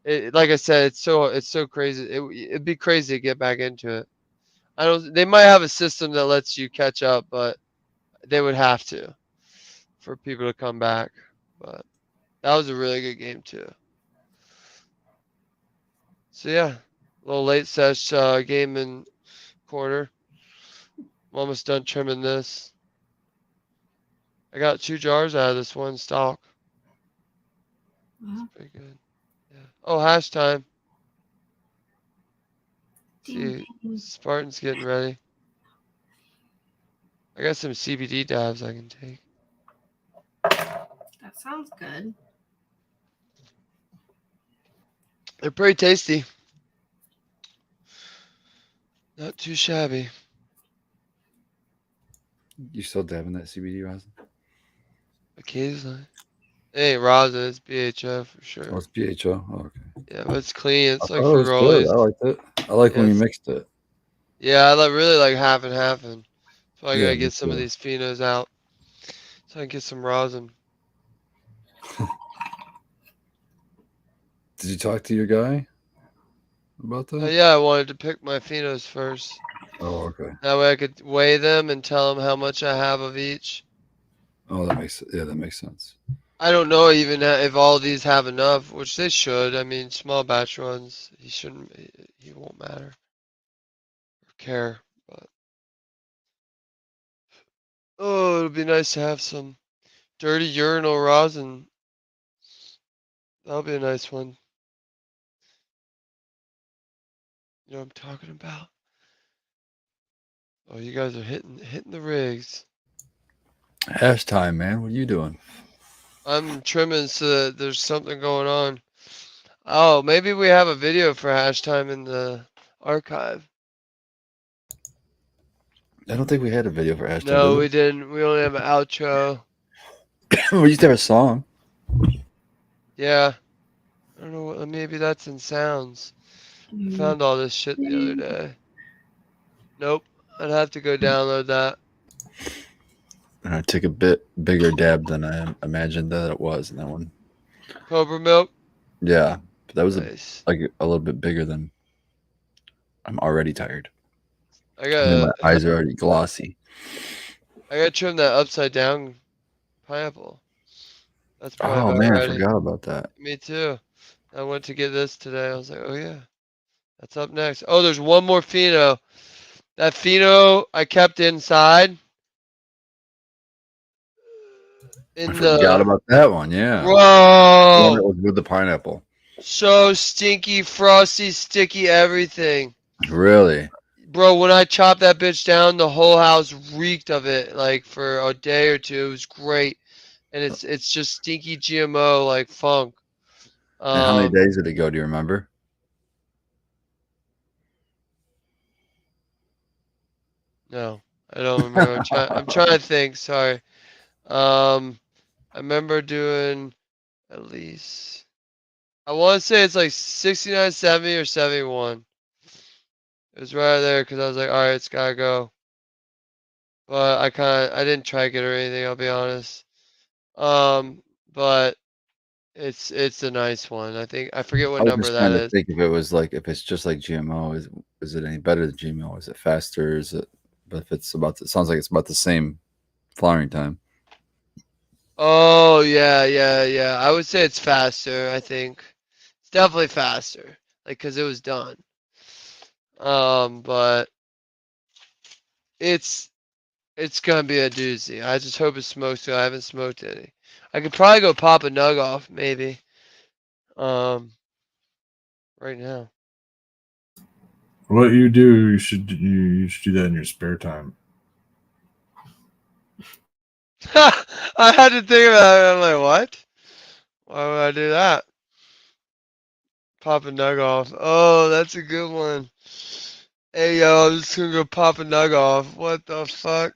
like I said, it's so crazy. It'd be crazy to get back into it. I don't. They might have a system that lets you catch up, but they would have to for people to come back. But that was a really good game too. So yeah, little late sesh gaming corner. I'm almost done trimming this. I got 2 jars out of this one stalk. Well, Pretty good. Yeah. Oh, hash time. damn See, pain. Spartan's getting ready. I got some CBD dabs I can take. That sounds good. They're pretty tasty. Not too shabby. You still dabbing that CBD rosin? Occasionally. It ain't rosin, it's BHF for Oh, sure. it's BHO. Oh, okay. Yeah, but it's clean. I It's like thought it for was good. I rollies. liked it. I like Yeah, when you mixed it. I really like half and half. And so I Yeah, gotta me get some of too. these phenos out so I can get some rosin. Did you talk to your guy about that? Yeah, I wanted to pick my phenos first. Oh, okay. That way I could weigh them and tell him how much I have of each. Oh, that makes sense. I don't know even if all of these have enough, which they should. I mean, small batch runs, he won't matter. care. But oh, it'll be nice to have some dirty urinal rosin. That'll be a nice one. You know what I'm talking about? Oh, you guys are hitting the rigs. Hash time, man. What are you doing? I'm trimming so that there's something going on. Oh, maybe we have a video for hash time in the archive. I don't think we had a video for hash time. No, Did we didn't. We only have an outro. we? We used to have a song. Yeah. I don't know. Maybe that's in sounds. I found all this shit the other day. Nope. I'd have to go download that. I took a bit bigger dab than I imagined that it was in that one. Cobra milk. Yeah, but that was Nice. a little bit bigger than. I'm already tired. I And then my gotta eyes are already glossy. trim that upside down pineapple. That's probably Oh about man, I ready. forgot about that. Me too. I went to get this today. I was like, oh yeah, that's up next. Oh, there's one more pheno. That pheno I kept inside. I In forgot the about that one. Yeah, the one that bro, was with the pineapple. so stinky, frosty, sticky, everything. Really? Bro, when I chopped that bitch down, the whole house reeked of it. Like for a day or two, it was great, and it's just stinky GMO like funk. And how many days did it go? Do you remember? No, I don't remember. I'm trying to think. Sorry. I remember doing at least. I want to say it's like 69, 70, or 71. It was right there because I was like, all right, it's gotta go. But I didn't track it or anything. I'll be honest. But it's a nice one. I think I forget I what was number just trying that to is. think if it was like if it's just like GMO, is it any better than GMO? Is it faster? Is it? But if it's about, it sounds like it's about the same flowering time. Oh yeah, yeah, yeah. I would say it's faster. I think it's definitely faster. Like because it was done. But it's it's gonna be a doozy. I just hope it smokes good. I haven't smoked any. I could probably go pop a nug off maybe. Um, right now. What you do, you should do that in your spare time. I had to think about it. I'm like, what? Why would I do that? Pop a nug off. Oh, that's a good one. Hey yo, I'm just gonna go pop a nug off. What the fuck?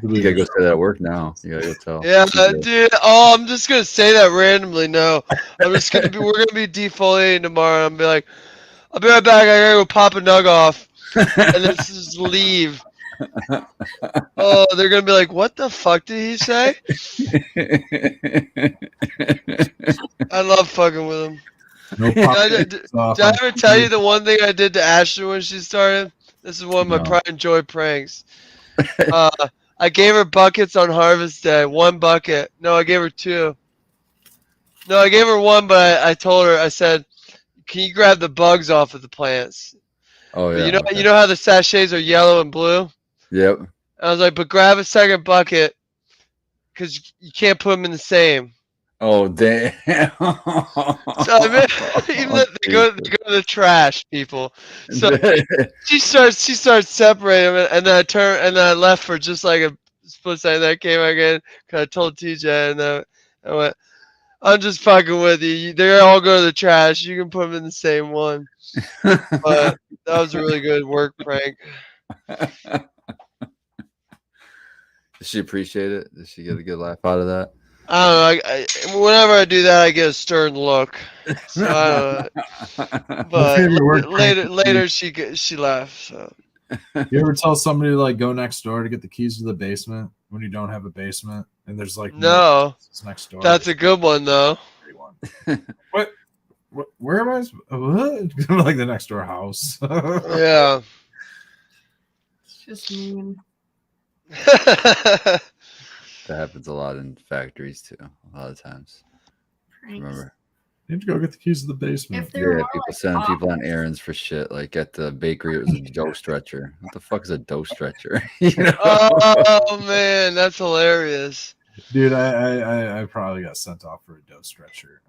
You gotta go say that at work now. You gotta go tell. Yeah, TJ. dude. Oh, I'm just gonna say that randomly. No, I'm just gonna be. We're gonna be defoliating tomorrow. I'm be like, I'll be right back. I gotta go pop a nug off, and then just leave. Oh, they're gonna be like, what the fuck did he say? I love fucking with him. No Did I, pop did, off did I on ever tell you the one thing I did to Ashley when she started? This is one of my No. pride and joy pranks. Uh, I gave her buckets on harvest day. One bucket. No, I gave her two. No, I gave her one, but I told her, I said, can you grab the bugs off of the plants? Oh But yeah. you Okay. know how the sachets are yellow and blue? Yep. I was like, but grab a second bucket because you can't put them in the same. Oh damn. So I mean, even though they go to the trash, people. So she starts separating them, and then I turned and then I left for just like a split second. Then I came back in because I told TJ, and then I went, "I'm just fucking with you. They all go to the trash. You can put them in the same one." But that was a really good work prank. Did she appreciate it? Did she get a good laugh out of that? I don't know. Whenever I do that, I get a stern look. So I don't know. But favorite work prank later she laughed. So. You ever tell somebody to like go next door to get the keys to the basement when you don't have a basement and there's like No, next door? that's a good one though. What? Where am I? What? Like the next door house. Yeah. It's just mean. That happens a lot in factories too. A lot of times. Pranks. Remember? You have to go get the keys to the basement. If they're Yeah, more people like sending people on office- errands for shit. Like at the bakery, it was a dough stretcher. What the fuck is a dough stretcher? You know? Oh man, that's hilarious. Dude, I probably got sent off for a dough stretcher.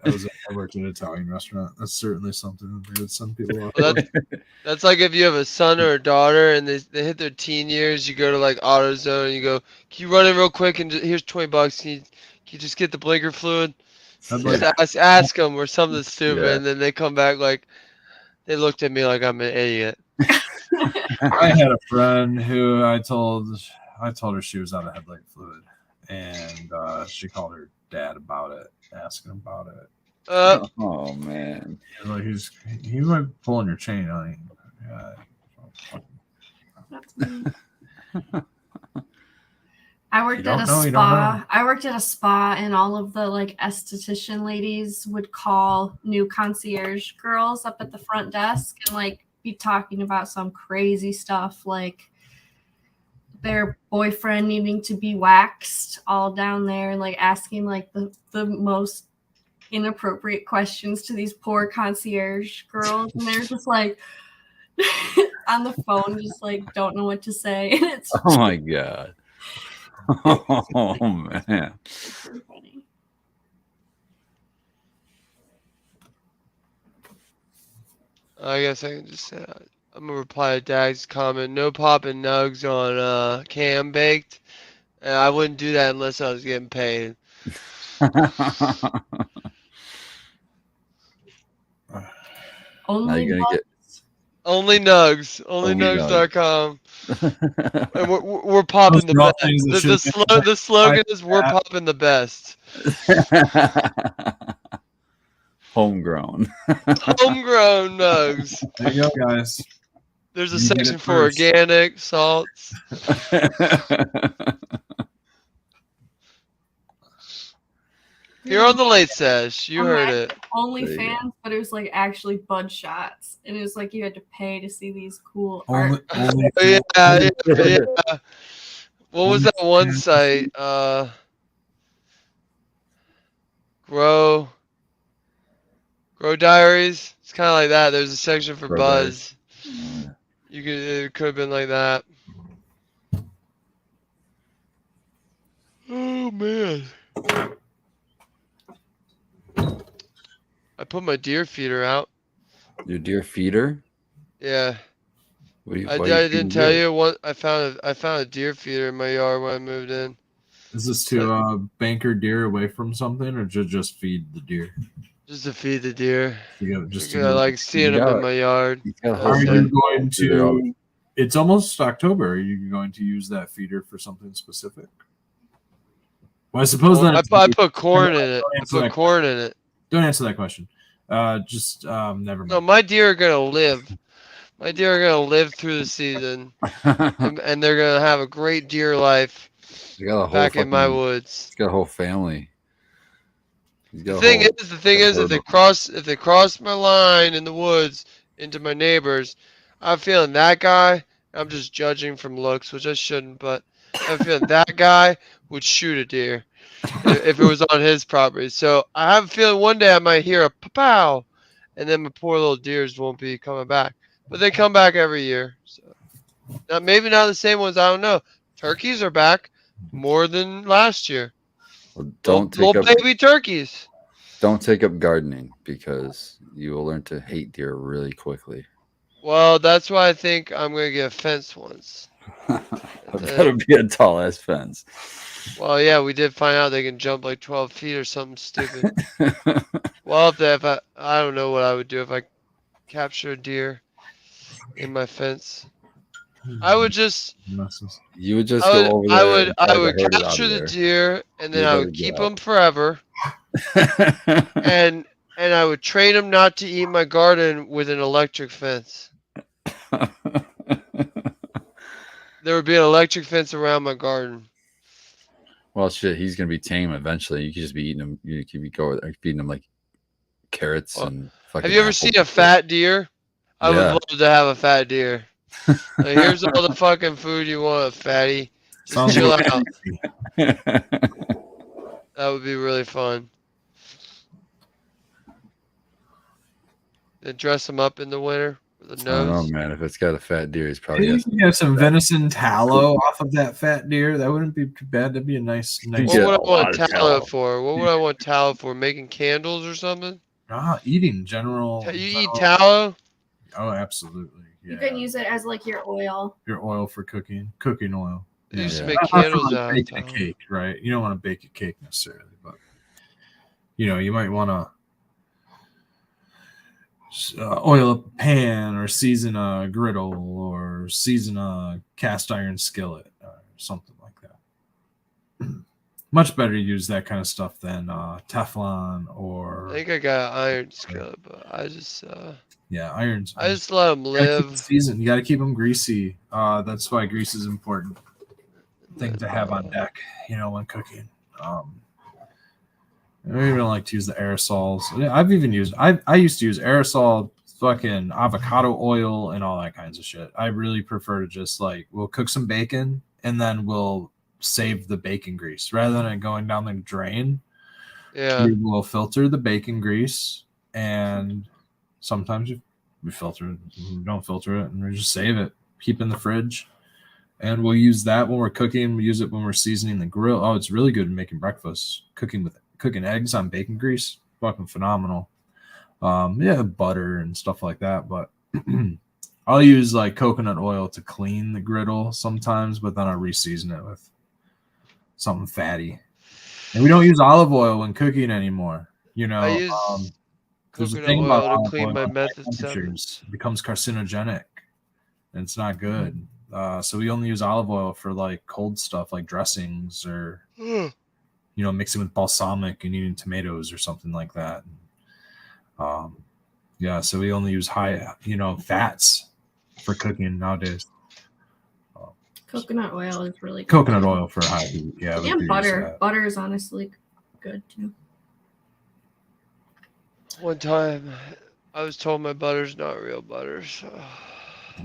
I worked at an Italian restaurant. That's certainly something that they would send people off Well, for. that's like if you have a son or a daughter and they hit their teen years, you go to like AutoZone and you go, "Can you run in real quick and here's $20. Can you just get the blinker fluid?" I'd Just like, ask them or something stupid, Yeah. and then they come back like they looked at me like I'm an idiot. I had a friend who I told her she was out of headlight fluid, and she called her dad about it, asking about it. Oh man. Like he might be pulling your chain, honey. Yeah. That's me. I worked You at don't a know, you don't know. spa. I worked at a spa, and all of the like esthetician ladies would call new concierge girls up at the front desk and like be talking about some crazy stuff, like their boyfriend needing to be waxed all down there, and like asking like the most inappropriate questions to these poor concierge girls, and they're just like on the phone, just like don't know what to say. And it's Oh my god. Oh man. super funny. I guess I can just say I'm gonna reply to Dag's comment. No popping nugs on cam baked. And I wouldn't do that unless I was getting paid. Only Now you're gonna Only nugs. Only Only nugs.com. get. And we're popping the Those are all best. things that The slogan is we're popping the best. Homegrown. Homegrown nugs. There you go, guys. There's a You get it section for first. organic salts. Here on the Late Sesh, you heard it. OnlyFans, but it was like actually bud shots, and it was like you had to pay to see these cool Only, art. only Yeah. What was that one site? Grow Diaries. It's kind of like that. There's a section for Grow Buzz. Diaries. It could have been like that. Oh man. I put my deer feeder out. Your deer feeder? Yeah. What do you, I why you didn't feeding tell deer? you what I found a deer feeder in my yard when I moved in. Is this to banker deer away from something, or just feed the deer? Just to feed the deer. Just I to like seeing them in my yard. He's got a Are whole That's you it. going feeder all- to? It's almost October. Are you going to use that feeder for something specific? Well, I suppose Well, that I put corn in it. I answer put that corn in it. Don't answer that question. Never mind. No, my deer are gonna live. My deer are gonna live through the season, and they're gonna have a great deer life He's got a whole back in my fucking- woods. He's got a whole family. He's got The a thing whole- is, if they cross my line in the woods into my neighbors, I'm feeling that guy. I'm just judging from looks, which I shouldn't, but I'm feeling that guy would shoot a deer if it was on his property. So I have a feeling one day I might hear a pow, and then my poor little deers won't be coming back. But they come back every year. So now, maybe not the same ones. I don't know. Turkeys are back more than last year. Well, don't little take up baby turkeys. don't take up gardening because you will learn to hate deer really quickly. Well, that's why I think I'm gonna get a fence once. It better be a tall ass fence. Well, yeah, we did find out they can jump like 12 feet or something stupid. Well, if I don't know what I would do if I capture a deer in my fence. I would just You would just go over there. I would capture the deer and then I would keep them forever. and I would train them not to eat my garden with an electric fence. There would be an electric fence around my garden. Well, shit, he's gonna be tame eventually. You could just be eating him. You could be feeding him like carrots and fucking. Have you ever seen a fat deer? I would love to have a fat deer. Like, here's all the fucking food you want, fatty. Just chill out. That would be really fun. They dress them up in the winter with the I don't know, nose. man. If it's got a fat deer, he's probably You got can have some venison tallow off of that fat deer. That wouldn't be too bad. That'd be a nice. What Yeah, would I a want lot of tallow tallow. for? What would I want tallow for? Making candles or something? Eating general. You eat general- tallow? Oh, absolutely. Yeah. You can use it as like your oil. your oil for cooking oil. They used to Yeah. make Not for, candles like, out of baking a tallow. cake, right? You don't want to bake a cake necessarily, but you might want to oil up a pan or season a griddle or season a cast iron skillet or something like that. Much better to use that kind of stuff than Teflon or I think I got an iron skillet, but I just irons. I just let them live. Season. You got to keep them greasy. That's why grease is important thing to have on deck. When cooking. I even like to use the aerosols. I've even used. I used to use aerosol, fucking avocado oil, and all that kinds of shit. I really prefer to just we'll cook some bacon and then we'll save the bacon grease rather than it going down the drain. Yeah. We will filter the bacon grease, and sometimes we filter it, we don't filter it, and we just save it, keep it in the fridge, and we'll use that when we're cooking. We use it when we're seasoning the grill. Oh, it's really good in making breakfast. Cooking eggs on bacon grease, fucking phenomenal. Butter and stuff like that, but I'll use coconut oil to clean the griddle sometimes, but then I'll re-season it with something fatty. And we don't use olive oil when cooking anymore. I use there's a coconut thing about oil to olive clean oil my at high method 7. temperatures. It becomes carcinogenic, and it's not good. So we only use olive oil for cold stuff like dressings or mixing with balsamic and eating tomatoes or something like that. So we only use high fats for cooking nowadays. Coconut oil is really good. Coconut oil for high heat. Yeah, we And do butter. use that. Butter is honestly good too. One time, I was told my butter's not real butter, so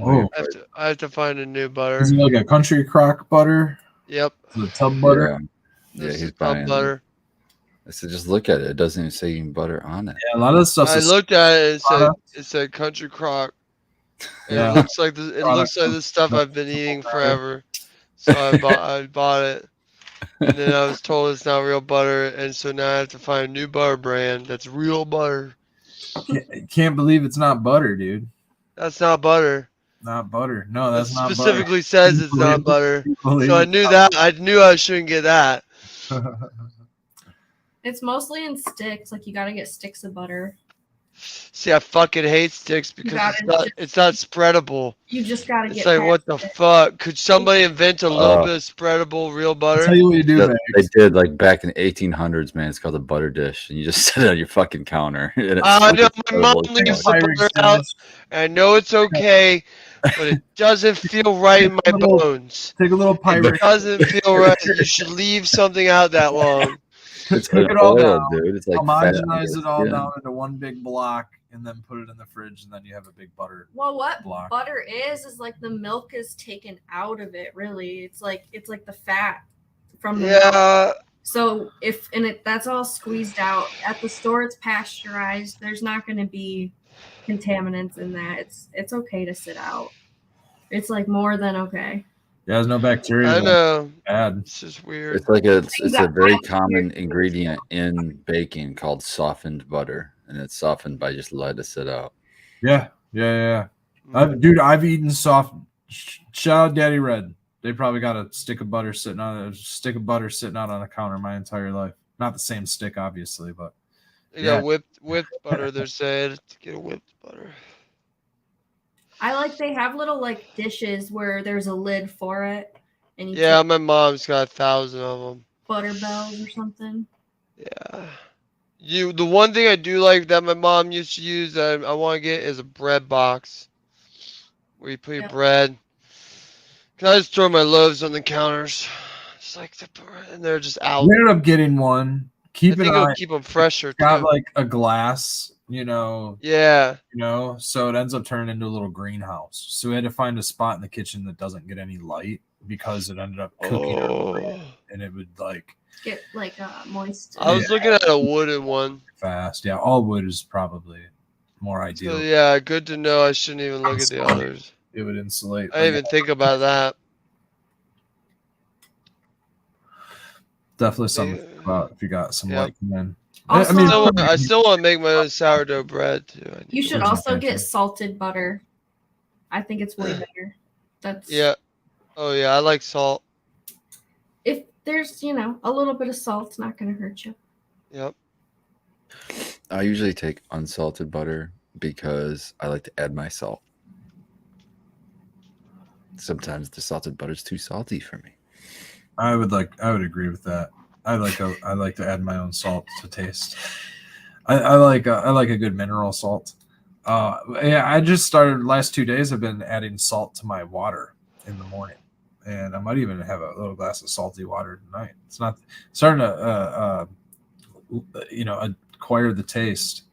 Oh, I have to find a new butter. is it like a country crock butter? Yep. The tub butter? Yeah, This he's is tub buying butter. I said, just look at it. It doesn't even say even butter on it. Yeah, a lot of the stuff. I looked at it. product. It said country crock. And Yeah. It looks like the stuff I've been eating forever. So I bought it, and then I was told it's not real butter, and so now I have to find a new butter brand that's real butter. Can't believe it's not butter, dude. That's not butter. Not butter. No, It that's not butter. specifically says it's not butter. So I knew that. I knew I shouldn't get that. It's mostly in sticks. You got to get sticks of butter. See, I fucking hate sticks because it's not spreadable. You just got to get. It's like, what the fuck? Could somebody invent a little bit of spreadable real I'll butter? tell you what you do, man. They did back in the 1800s, man. It's called a butter dish, and you just set it on your fucking counter. And it's I know fucking my mom horrible. leaves the butter out. And I know it's okay, but it doesn't feel right in my bones. Take a little It Pyrex. doesn't feel right. You should leave something out that long. It's Cook an it all oil, down. dude. It's like fat on Homogenize the it all skin. down into one big block, and then put it in the fridge, and then you have a big butter Well, what block. butter is the milk is taken out of it. Really, it's like the fat from the milk. Yeah. So that's all squeezed out. At the store, it's pasteurized. There's not going to be contaminants in that. It's okay to sit out. It's more than okay. Yeah, there's no bacteria. I know. Bad. It's just weird. It's a very common ingredient in baking called softened butter, and it's softened by just letting it sit out. Yeah. Dude, I've eaten soft. Shout out Daddy Red. They probably got a stick of butter sitting out on the counter my entire life. Not the same stick, obviously, but You got whipped butter. They're saying to get a whipped butter. They have little dishes where there's a lid for it, and you Yeah, take my mom's got 1,000 of them. butter bells or something. Yeah. The one thing I do like that my mom used to use that I want to get is a bread box where you put your bread. Cause I just throw my loaves on the counters. It's and they're just out. we ended up getting one. I think it'll keep them fresher got too. a glass, Yeah. so it ends up turning into a little greenhouse. So we had to find a spot in the kitchen that doesn't get any light because it ended up cooking and it would Get moist. I was looking at a wooden one. fast. Yeah, all wood is probably more ideal. So yeah, good to know. I shouldn't even look at the others. It would insulate. I didn't even think about that. Definitely something to think about if you got some Yeah. light coming in. Also, I still want to make my own sourdough bread too. you should Where's also that get from? salted butter. I think it's way better. That's Yeah. Oh yeah, I like salt. if there's a little bit of salt's not going to hurt you. Yep. I usually take unsalted butter because I like to add my salt. Sometimes the salted butter is too salty for me. I would agree with that. I like to add my own salt to taste. I like a good mineral salt. Yeah, I just started last 2 days. I've been adding salt to my water in the morning, and I might even have a little glass of salty water tonight. It's not starting to acquire the taste.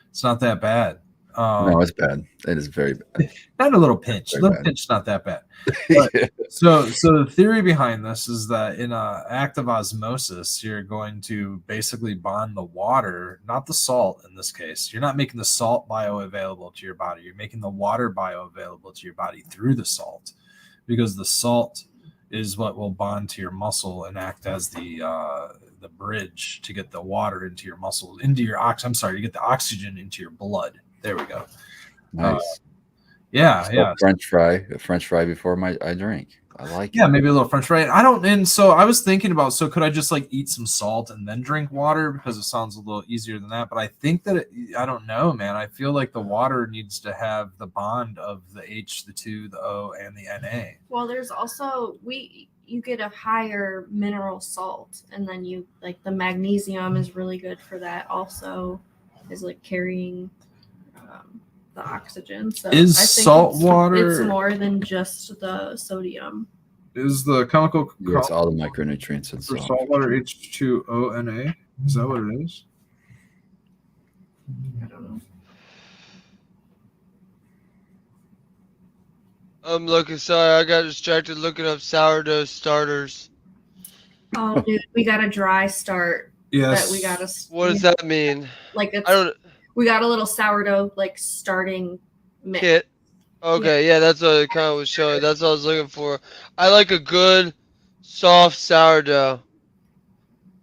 It's not that bad. No, it's bad. It is very bad. Not a little pinch. Very Little bad. pinch, not that bad. But, so the theory behind this is that in an act of osmosis, you're going to basically bond the water, not the salt in this case. You're not making the salt bioavailable to your body. You're making the water bioavailable to your body through the salt, because the salt is what will bond to your muscle and act as the bridge to get the water into your muscles, to get the oxygen into your blood. There we go. Nice. Yeah. A French fry before I drink. I like it. Yeah, maybe a little French fry. And so I was thinking about, could I just like eat some salt and then drink water, because it sounds a little easier than that. But I think that I don't know, man. I feel like the water needs to have the bond of the H, the 2, the O, and the Na. Well, there's also you get a higher mineral salt, and then you like the magnesium is really good for that. Also, is like carrying the oxygen. So is I think salt water? It's more than just the sodium. Is the chemical? Yeah, it's all the micronutrients and for salt. salt water H2O Na? Is that what it is? I don't know. I'm looking. Sorry, I got distracted looking up sourdough starters. Oh, dude, we got a dry start. Yes. That we got a. What does that mean? Like it's. I don't. We got a little sourdough like starting mix. Kit. Okay, yeah, that's what it kind of was showing. That's what I was looking for. I like a good, soft sourdough,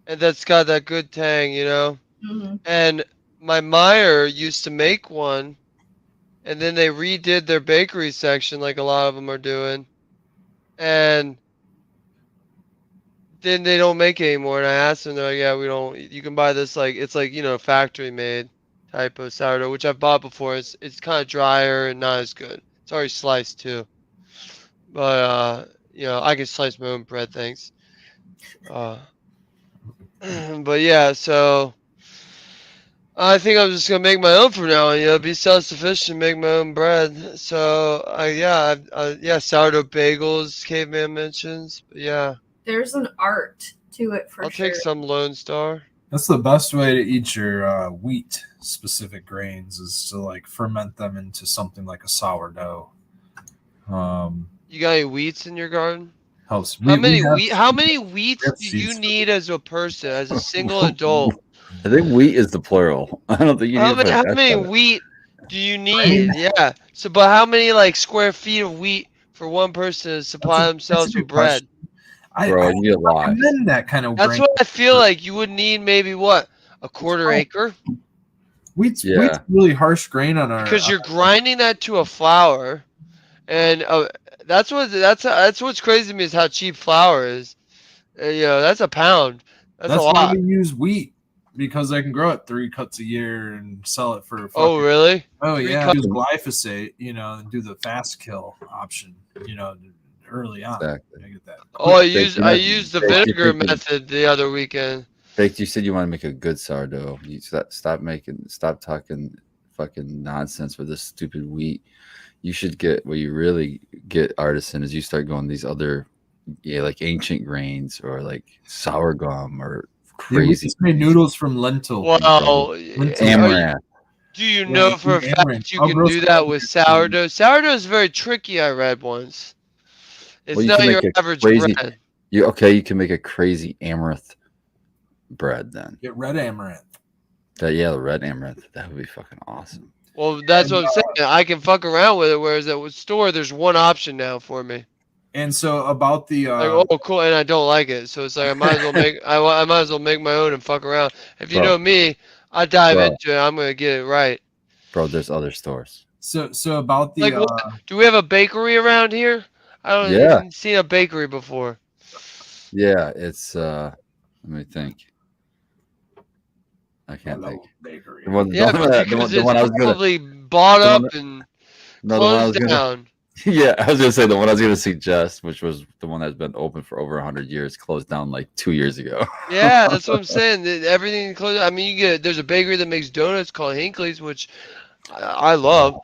and that's got that good tang, Mm-hmm. And my Meyer used to make one, and then they redid their bakery section, like a lot of them are doing, and then they don't make it anymore. And I asked them, they're like, "Yeah, we don't. You can buy this it's like factory made type of sourdough, which I've bought before. It's kind of drier and not as good. It's already sliced too, but I can slice my own bread, thanks. But yeah, so I think I'm just gonna make my own from now on. Be self-sufficient, make my own bread. So sourdough bagels, caveman mentions. But yeah, There's an art to it for I'll sure. take some Lone Star. That's the best way to eat your wheat specific grains, is to like ferment them into something like a sourdough. You got any wheats in your garden? Helps. How many wheats do you need as a person, as a single adult? I think wheat is the plural. I don't think you need How many wheat do you need? Yeah. So, but how many square feet of wheat for one person to supply themselves with bread? Bro, you get lost. I'm that kind of. That's what I feel like. You would need maybe what, a quarter acre? Wheat's really harsh grain on our. Because you're grinding that to a flour, and that's what's crazy to me is how cheap flour is. That's a pound. That's a lot. Why we use wheat, because I can grow it 3 cuts a year and sell it for. Oh really? Oh 3 yeah. cuts? Use glyphosate, and do the fast kill option, early on. Exactly. I get that. Oh, I used the vinegar method the other weekend. Baked, you said you want to make a good sourdough. You stop talking fucking nonsense with this stupid wheat. You should get what you really get artisan is you start going these other, like ancient grains or like sorghum or crazy. We just made noodles from lentil. Well, amaranth. Do you know for a fact you can do that with sourdough? Sourdough is very tricky. I read once. It's not your average bread. You can make a crazy amaranth bread then. Get red amaranth. The red amaranth. That would be fucking awesome. Well, that's And, what I'm saying. I can fuck around with it, whereas at the store, there's one option now for me. And so about the Like, oh, cool, and I don't like it, so it's like I might as well make I might as well make my own and fuck around. If you Bro. know me, I dive Bro. into it. I'm gonna get it right. Bro, there's other stores. so about the Like, what? Do we have a bakery around here? I don't Yeah. even seen a bakery before. Yeah, it's let me think. I can't think. bakery. The one, Yeah, the one, because the it's one I was gonna probably bought the one up that- and no, the one I was closed gonna down. yeah, I was gonna say the one I was gonna suggest, which was the one that's been open for over 100 years, closed down like 2 years ago. Yeah, that's what I'm saying. Everything closed. I mean, there's a bakery that makes donuts called Hinckley's, which I love.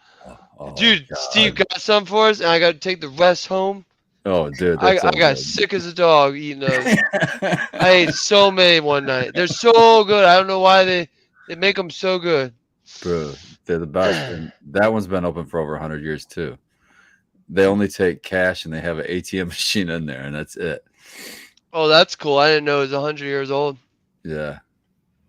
Oh, Dude, God. Steve got some for us, and I got to take the rest home. Oh, dude, I that's so got good. sick as a dog eating those. I ate so many one night. They're so good. I don't know why they make them so good. Bro, they're the best, and that one's been open for over 100 years too. They only take cash, and they have an ATM machine in there, and that's it. Oh, that's cool. I didn't know it was 100 years old. Yeah,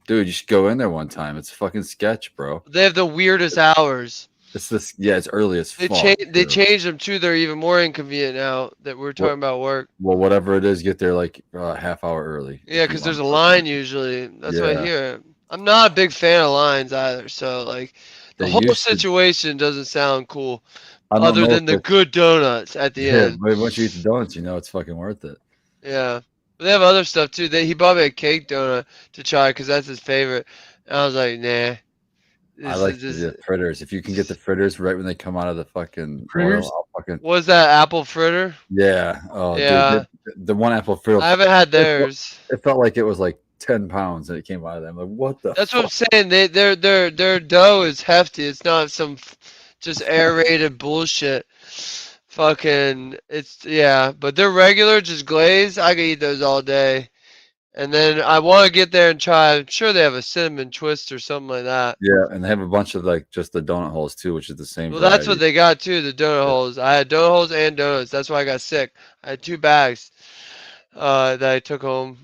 dude, you should go in there one time. It's a fucking sketch, bro. They have the weirdest hours. It's this, yeah, it's early as They fuck. they too. changed them too. They're even more inconvenient now that we're talking about work. Well, whatever it is, get there like a half hour early. Yeah, because there's a line usually. That's what I Yeah. hear. I'm not a big fan of lines either. So like, the They whole used to- situation doesn't sound cool. I don't Other know than if the it's- good donuts at the Yeah, end. but once you eat the donuts, you know it's fucking worth it. Yeah. But they have other stuff too. He bought me a cake donut to try because that's his favorite. And I was like, nah. I like the fritters. If you can get the fritters right when they come out of the fucking Fritters? oil, I'll fucking Was that apple fritter? yeah. Oh, Yeah. dude, the one apple fritter. I haven't had theirs. It felt like it was like 10 pounds and it came out of them. Like, what the That's fuck? what I'm saying. Their dough is hefty. It's not some just aerated bullshit. Fucking, yeah. But they're regular, just glazed. I could eat those all day. And then I want to get there and try. I'm sure they have a cinnamon twist or something like that. Yeah, and they have a bunch of like just the donut holes too, which is the same. Well, that's what variety. they got too. The donut holes. I had donut holes and donuts. That's why I got sick. I had 2 bags that I took home.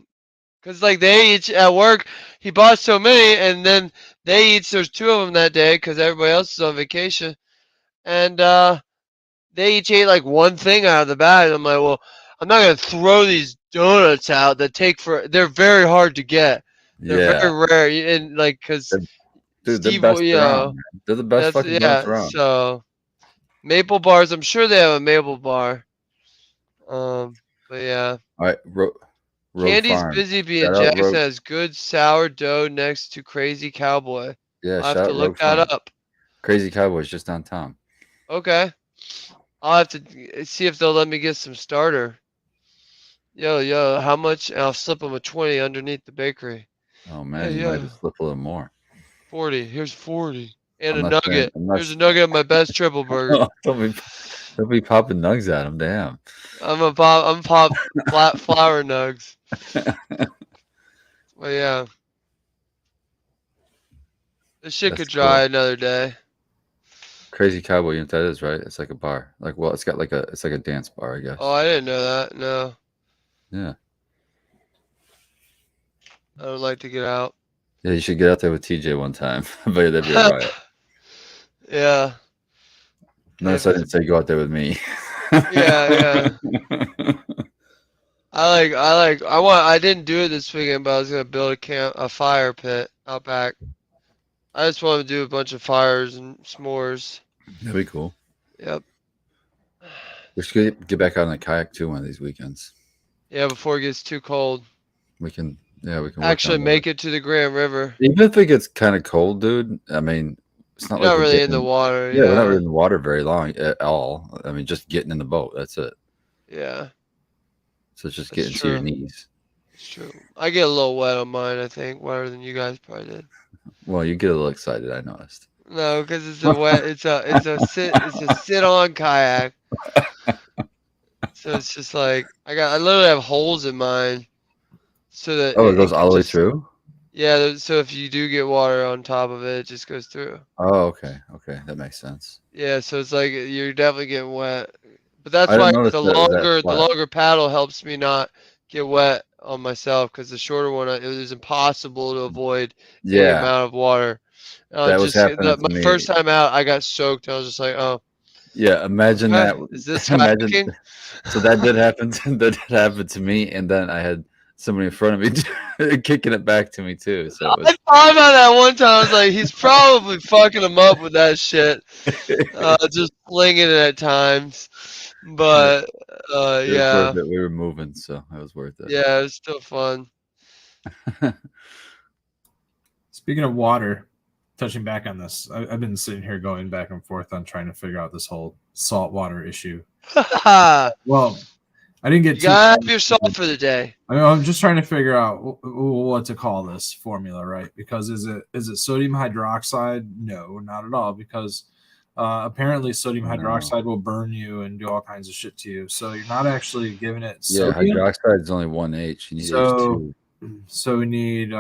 Cause like they each at work, he bought so many, and then they each there's 2 of them that day because everybody else is on vacation, and they each ate like one thing out of the bag. I'm like, well, I'm not gonna throw these donuts out that they're very hard to get. They're Yeah, very rare, and like because dude, they're Steve, best you know, around, man. They're the best fucking donuts around. so maple bars. I'm sure they have a maple bar. But yeah. All right, Road Candy's Farm. busy being Shout out Jackson Rogue. has good sourdough next to Crazy Cowboy. Yeah, I'll have shout to out look Rogue that Farm. up. Crazy Cowboys just downtown. Okay. I'll have to see if they'll let me get some starter. Yo, how much? And I'll slip them a 20 underneath the bakery. Oh man, you yeah. might have to slip a little more. 40. Here's 40. And I'm a not saying- nugget. I'm not Here's a nugget of my best triple burger. Don't be popping nugs at them. Damn. I'm pop flat flour nugs. Well, yeah. This shit That's could dry cool. another day. Crazy Cowboy, you know what that is, right? It's like a bar. Like, well, it's like a dance bar, I guess. Oh, I didn't know that. No. Yeah. I would like to get out. Yeah, you should get out there with TJ one time. I bet that'd be a riot. Yeah. Notice I didn't say go out there with me. Yeah. I didn't do it this weekend, but I was gonna build a fire pit out back. I just want to do a bunch of fires and s'mores. That'd be cool. Yep. We should get back out on the kayak too one of these weekends. Yeah, before it gets too cold. We can work Actually on make it to the Grand River. Even if it gets kind of cold, dude. I mean, it's not You're like not we're really in getting- the water. Yeah, we're not Yeah. really in the water very long at all. I mean, just getting in the boat. That's it. Yeah, So it's just That's getting to your true. knees. it's true. I get a little wet on mine. I think wetter than you guys probably did. Well, you get a little excited. I noticed. No, because it's a wet. It's a sit on kayak. So it's just like I literally have holes in mine, so that Oh, it goes all the way just- through. Yeah, so if you do get water on top of it, it just goes through. Oh, okay, that makes sense. Yeah, so it's like you're definitely getting wet. But that's I didn't why notice the that it was that longer flat. paddle helps me not get wet on myself, because the shorter one it was impossible to avoid any Yeah, amount of water. That was happening to my me. first time out, I got soaked. I was just like, oh, Yeah, imagine okay. that. Is this Imagine. kayaking? So that did happen. That did happen to me, and then I had somebody in front of me kicking it back to me too. So it I was. thought about that one time. I was like, he's probably fucking him up with that shit. Just flinging it at times. But It was worth yeah, it. We were moving, so it was worth it. yeah, it's still fun. Speaking of water, touching back on this, I've been sitting here going back and forth on trying to figure out this whole saltwater issue. You Well, I didn't get too. gotta have your salt for the day. I'm just trying to figure out what to call this formula, right? Because is it sodium hydroxide? No, not at all. Because apparently sodium No. hydroxide will burn you and do all kinds of shit to you. So you're not actually giving it Yeah, sodium. hydroxide is only 1H. You need H2. So we need 2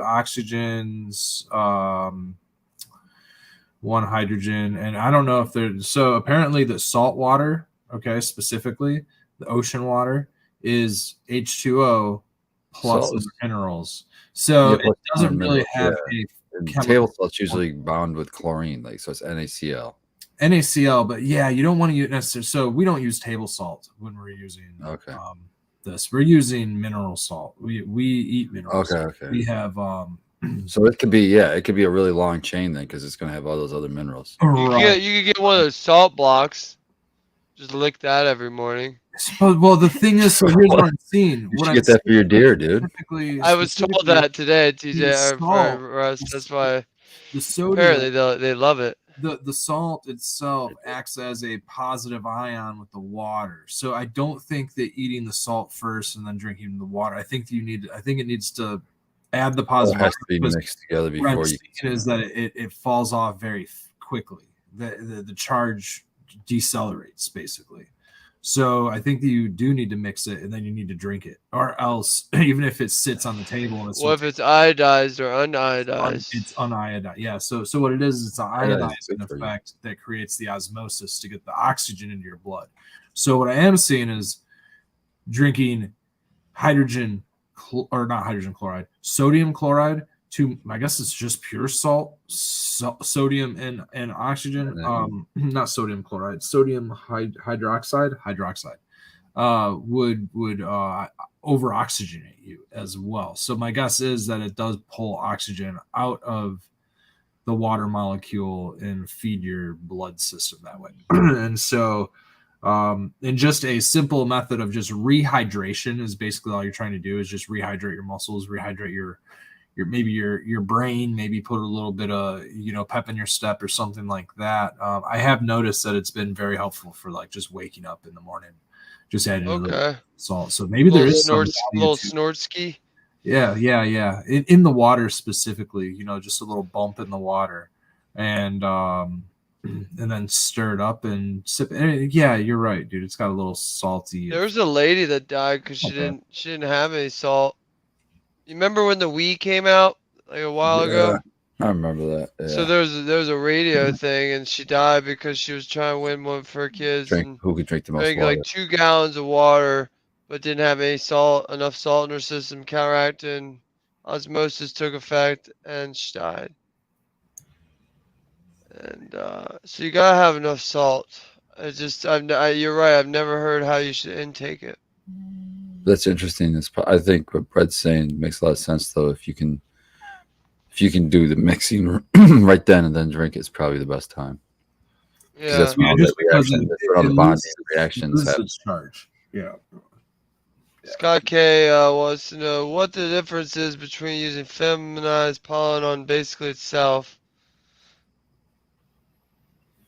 oxygens, 1 hydrogen, and I don't know if there's. So apparently the salt water, okay, specifically the ocean water, is H2O plus Salt. the minerals. So Yeah, it plus doesn't really minerals, have And chemical- table salt's usually bound with chlorine, like so it's NaCl. NaCl, but yeah, you don't want to use necessarily. So we don't use table salt when we're using Okay. this. We're using mineral salt. We eat minerals. Okay. We have So it could be it could be a really long chain then because it's gonna have all those other minerals. You could get one of those salt blocks. Just lick that every morning. Well, the thing is, so here's what I'm seeing. You What should I'm get that for your deer, dude. I was told that today, TJ. salt- For Russ. That's why the sodium, apparently they love it. the salt itself acts as a positive ion with the water. So I don't think that eating the salt first and then drinking the water. I think it needs to add the It positive. has to be because mixed together what I'm before you. seeing is that it falls off very quickly. The charge decelerates basically. So I think that you do need to mix it and then you need to drink it, or else even if it sits on the table and it's What if it's iodized or uniodized? it's uniodized. Yeah. So what it is, it's an Iodized is iodizing good for you. effect that creates the osmosis to get the oxygen into your blood. So what I am seeing is drinking hydrogen or not hydrogen chloride, sodium chloride to, I guess it's just pure salt, sodium and oxygen. Not sodium chloride, sodium hydroxide would over oxygenate you as well. So my guess is that it does pull oxygen out of the water molecule and feed your blood system that way. And so and just a simple method of just rehydration is basically all you're trying to do is just rehydrate your muscles, rehydrate your maybe your brain, maybe put a little bit of pep in your step or something like that. I have noticed that it's been very helpful for like just waking up in the morning, just adding a little salt. So maybe there is some little snort ski. Yeah. In the water specifically, just a little bump in the water, and then stir it up and sip. And yeah, you're right, dude. It's got a little salty. There was a lady that died because she didn't have any salt. You remember when the Wii came out like a while ago? I remember that. Yeah. So there was a radio thing, and she died because she was trying to win one for her kids. Who could drink the most drank water? like 2 gallons of water, but didn't have any enough salt in her system. Counteracting osmosis took effect, and she died. And so you gotta have enough salt. You're right. I've never heard how you should intake it. That's interesting. I think what Brett's saying makes a lot of sense, though. If you can do the mixing right then and then drink, it's probably the best time. Yeah. That's when all the reactions, that's when all the bonding reactions happen. Charge. Yeah. Scott K wants to know what the difference is between using feminized pollen on basically itself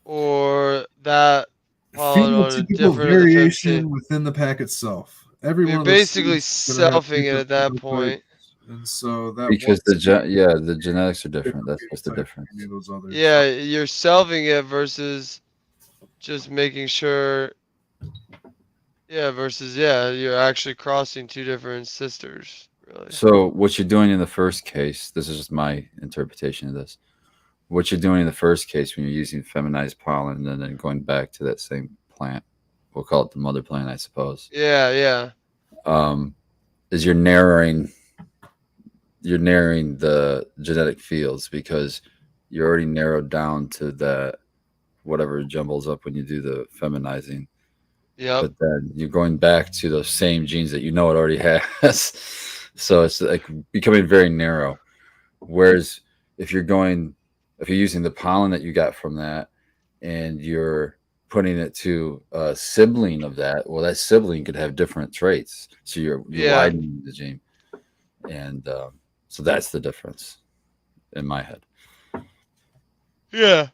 or that pollen on a different variation within the pack itself. You're basically selfing it at that point. And so that because the genetics are different. That's what's the difference. Yeah, you're selfing it versus just making sure. Yeah, you're actually crossing 2 different sisters, really. So what you're doing in the first case, this is just my interpretation of this. What you're doing in the first case when you're using feminized pollen and then going back to that same plant, we'll call it the mother plant, I suppose. Yeah. Is you're narrowing you're narrowing the genetic fields because you're already narrowed down to that whatever jumbles up when you do the feminizing. Yep. But then you're going back to those same genes that you know it already has. So it's like becoming very narrow. Whereas if you're going, if you're using the pollen that you got from that and you're putting it to a sibling of that, well, that sibling could have different traits. So you're Yeah. widening the gene. And so that's the difference in my head. Yeah.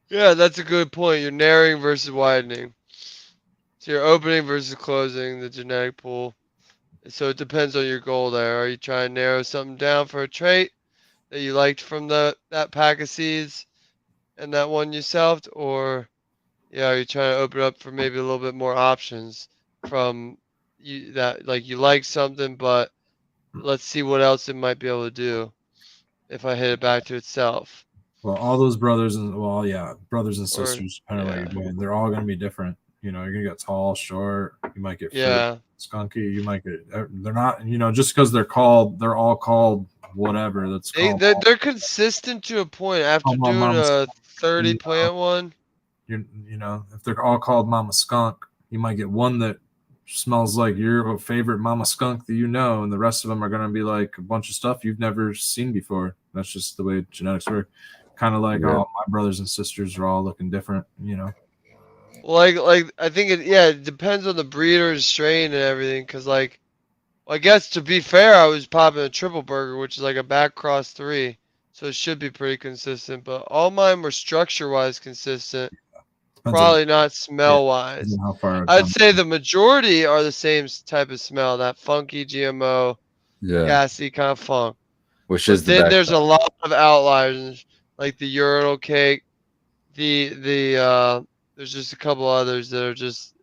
Yeah, that's a good point. You're narrowing versus widening. So you're opening versus closing the genetic pool. So it depends on your goal there. Are you trying to narrow something down for a trait that you liked from that pack of seeds and that one you selfed, or yeah, are you trying to open up for maybe a little bit more options from you that like you like something, but let's see what else it might be able to do if I hit it back to itself. Well, all those brothers and brothers and Or sisters, depending on what yeah, you're doing, they're all going to be different. You know, you're going to get tall, short. You might get fruit, yeah, skunky. You might get. They're not. You know, just because they're all called whatever. That's called. they're consistent to a point after All doing mama, a 30 you know, plant one. you know, if they're all called mama skunk, you might get one that smells like your favorite mama skunk that you know, and the rest of them are going to be like a bunch of stuff you've never seen before. That's just the way genetics work. Kind of like all my brothers and sisters are all looking different, you know. Well, like I think it depends on the breeder and strain and everything. Cause like, well, I guess to be fair, I was popping a triple burger, which is like a back cross 3, so it should be pretty consistent. But all mine were structure wise consistent, Depends on, probably not smell wise. how far it I'd comes. say the majority are the same type of smell, that funky GMO, Yeah. gassy kind of funk. Which But is the then back. there's a lot of outliers, like the urinal cake, the there's just a couple others that are just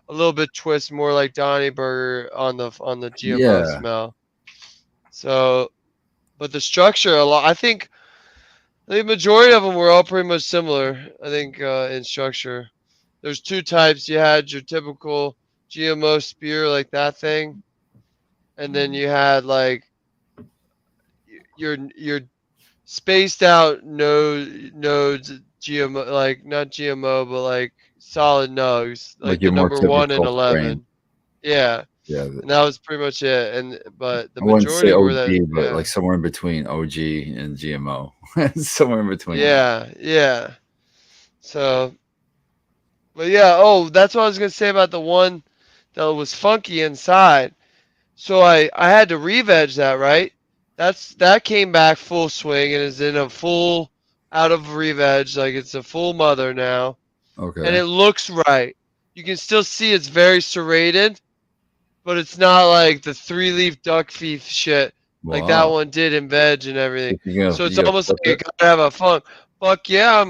a little bit twist, more like Donny Burger on the GMO Yeah. smell. So, but the structure a lot. I think the majority of them were all pretty much similar. I think in structure, there's two types. You had your typical GMO spear like that thing, and then you had like your spaced out nodes GMO, like not GMO but like solid nugs, Like like the your more number 1 and typical strain. 11. Yeah, Yeah. and that was pretty much it. And but the I wouldn't say majority were that. OG, but Yeah, like somewhere in between OG and GMO. Somewhere in between. yeah. So, but yeah. Oh, that's what I was gonna say about the one that was funky inside. So I had to re-veg that, right? That came back full swing and is in a full out of re-veg, like it's a full mother now, and Okay. it looks right. You can still see it's very serrated, but it's not like the 3-leaf duck feet shit like that Wow. one did in veg and everything. You So it's gonna almost flip like it it? gotta have a funk. Fuck yeah,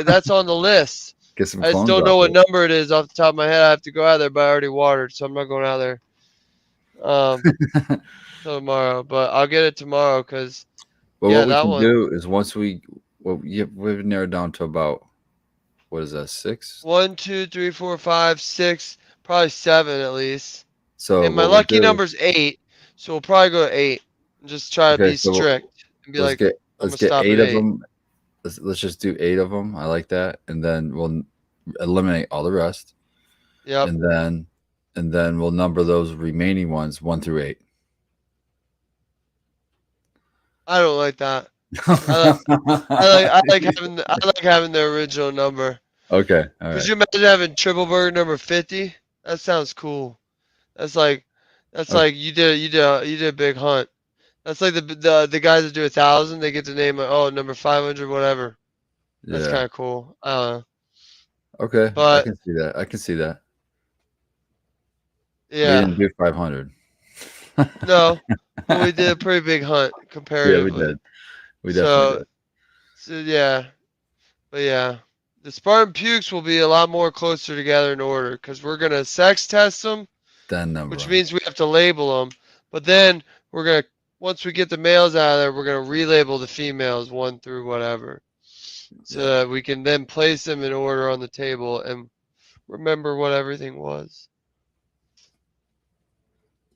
that's on the list. Get some I just clones don't off know what it. number it is off the top of my head. I have to go out there, but I already watered, so I'm not going out there till tomorrow. But I'll get it tomorrow because But yeah, what we that can one do is once we've narrowed down to about what is that, 6? 1, 2, 3, 4, 5, 6, probably 7 at least. So And my what we'll lucky do, number's 8, so we'll probably go to 8 and just try to okay, be strict and be let's like, get I'm let's gonna get stop at 8 of 8. them. Let's just do 8 of them. I like that, and then we'll eliminate all the rest, Yep. and then we'll number those remaining ones 1 through 8. I don't like that. I like having the original number. Okay, all Could right. you imagine having triple burger number 50? That sounds cool. That's like Okay. you did a big hunt. That's like the guys that do 1,000. They get to name number 500 whatever. That's Yeah. kind of cool. I don't know. Okay, I But can see that. I can see that. We yeah, didn't do 500. no, but we did a pretty big hunt Yeah, we comparatively. did. We definitely did. So yeah, but yeah, the Spartan pukes will be a lot more closer together in order because we're gonna sex test them, Then number which 'em. means we have to label them. But then we're gonna once we get the males out of there, we're gonna relabel the females 1 through whatever, so Yeah. that we can then place them in order on the table and remember what everything was.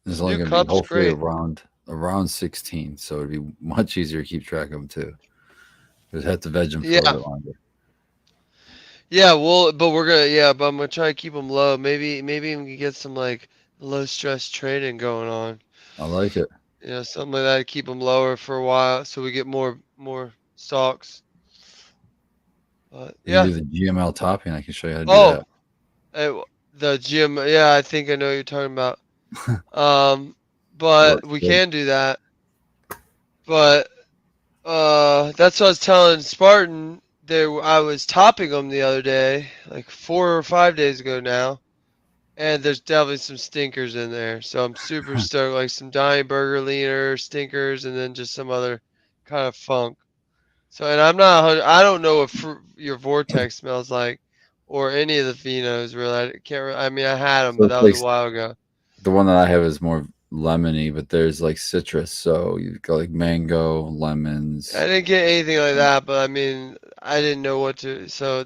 There's This only new going to be cup's hopefully great. around around 16, so it'd be much easier to keep track of them too. Just have to veg them for a Yeah. little bit longer. Yeah, well, but but I'm gonna try to keep them low. Maybe we can get some like low stress training going on. I like it. You know, something like that to keep them lower for a while, so we get more stalks. But We can yeah. do the GML topping. I can show you how to do Oh, that. the gym. Yeah, I think I know what you're talking about. But Works we good. can do that. But that's what I was telling Spartan. There, I was topping them the other day, like 4 or 5 days ago now. And there's definitely some stinkers in there. So I'm super stoked, like some Donny Burger leaner stinkers, and then just some other kind of funk. So, and I'm not, I don't know what your Vortex smells like, or any of the Phenos really. I can't. I mean, I had them, So but it's that was like a while ago. the one that I have is more lemony, but there's like citrus. So you've got like mango, lemons. I didn't get anything like that, but I mean, I didn't know what to. So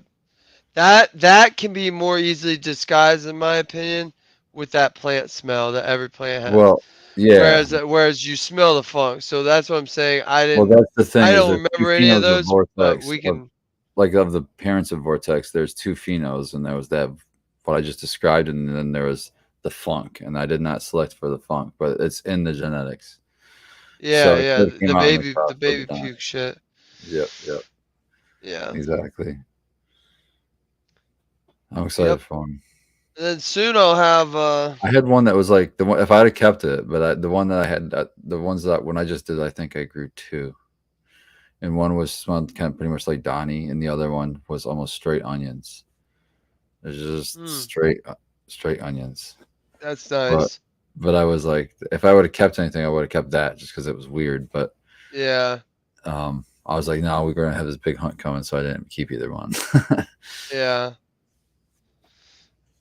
that can be more easily disguised, in my opinion, with that plant smell that every plant has. Well, yeah. Whereas you smell the funk. So that's what I'm saying. Well, that's the thing I is don't there's two remember any of phenos of those, but Vortex we of can. like of the parents of Vortex. There's two phenos, and there was that what I just described, and then there was the funk, and I did not select for the funk, but it's in the genetics. Yeah, So it yeah, could have came out in the cross the over baby time. puke shit. Yep, yep, Yeah. exactly. I'm excited Yep. for him. And then soon I'll have I had one that was like the one if I had kept it, but the one that I had, the ones that when I just did, I think I grew two, and one was smelled kind of pretty much like Donnie, and the other one was almost straight onions. It's just straight onions. that's But nice. I was like, if I would have kept anything, I would have kept that just because it was weird. But Yeah. I was like, no, we're gonna have this big hunt coming, so I didn't keep either one. Yeah.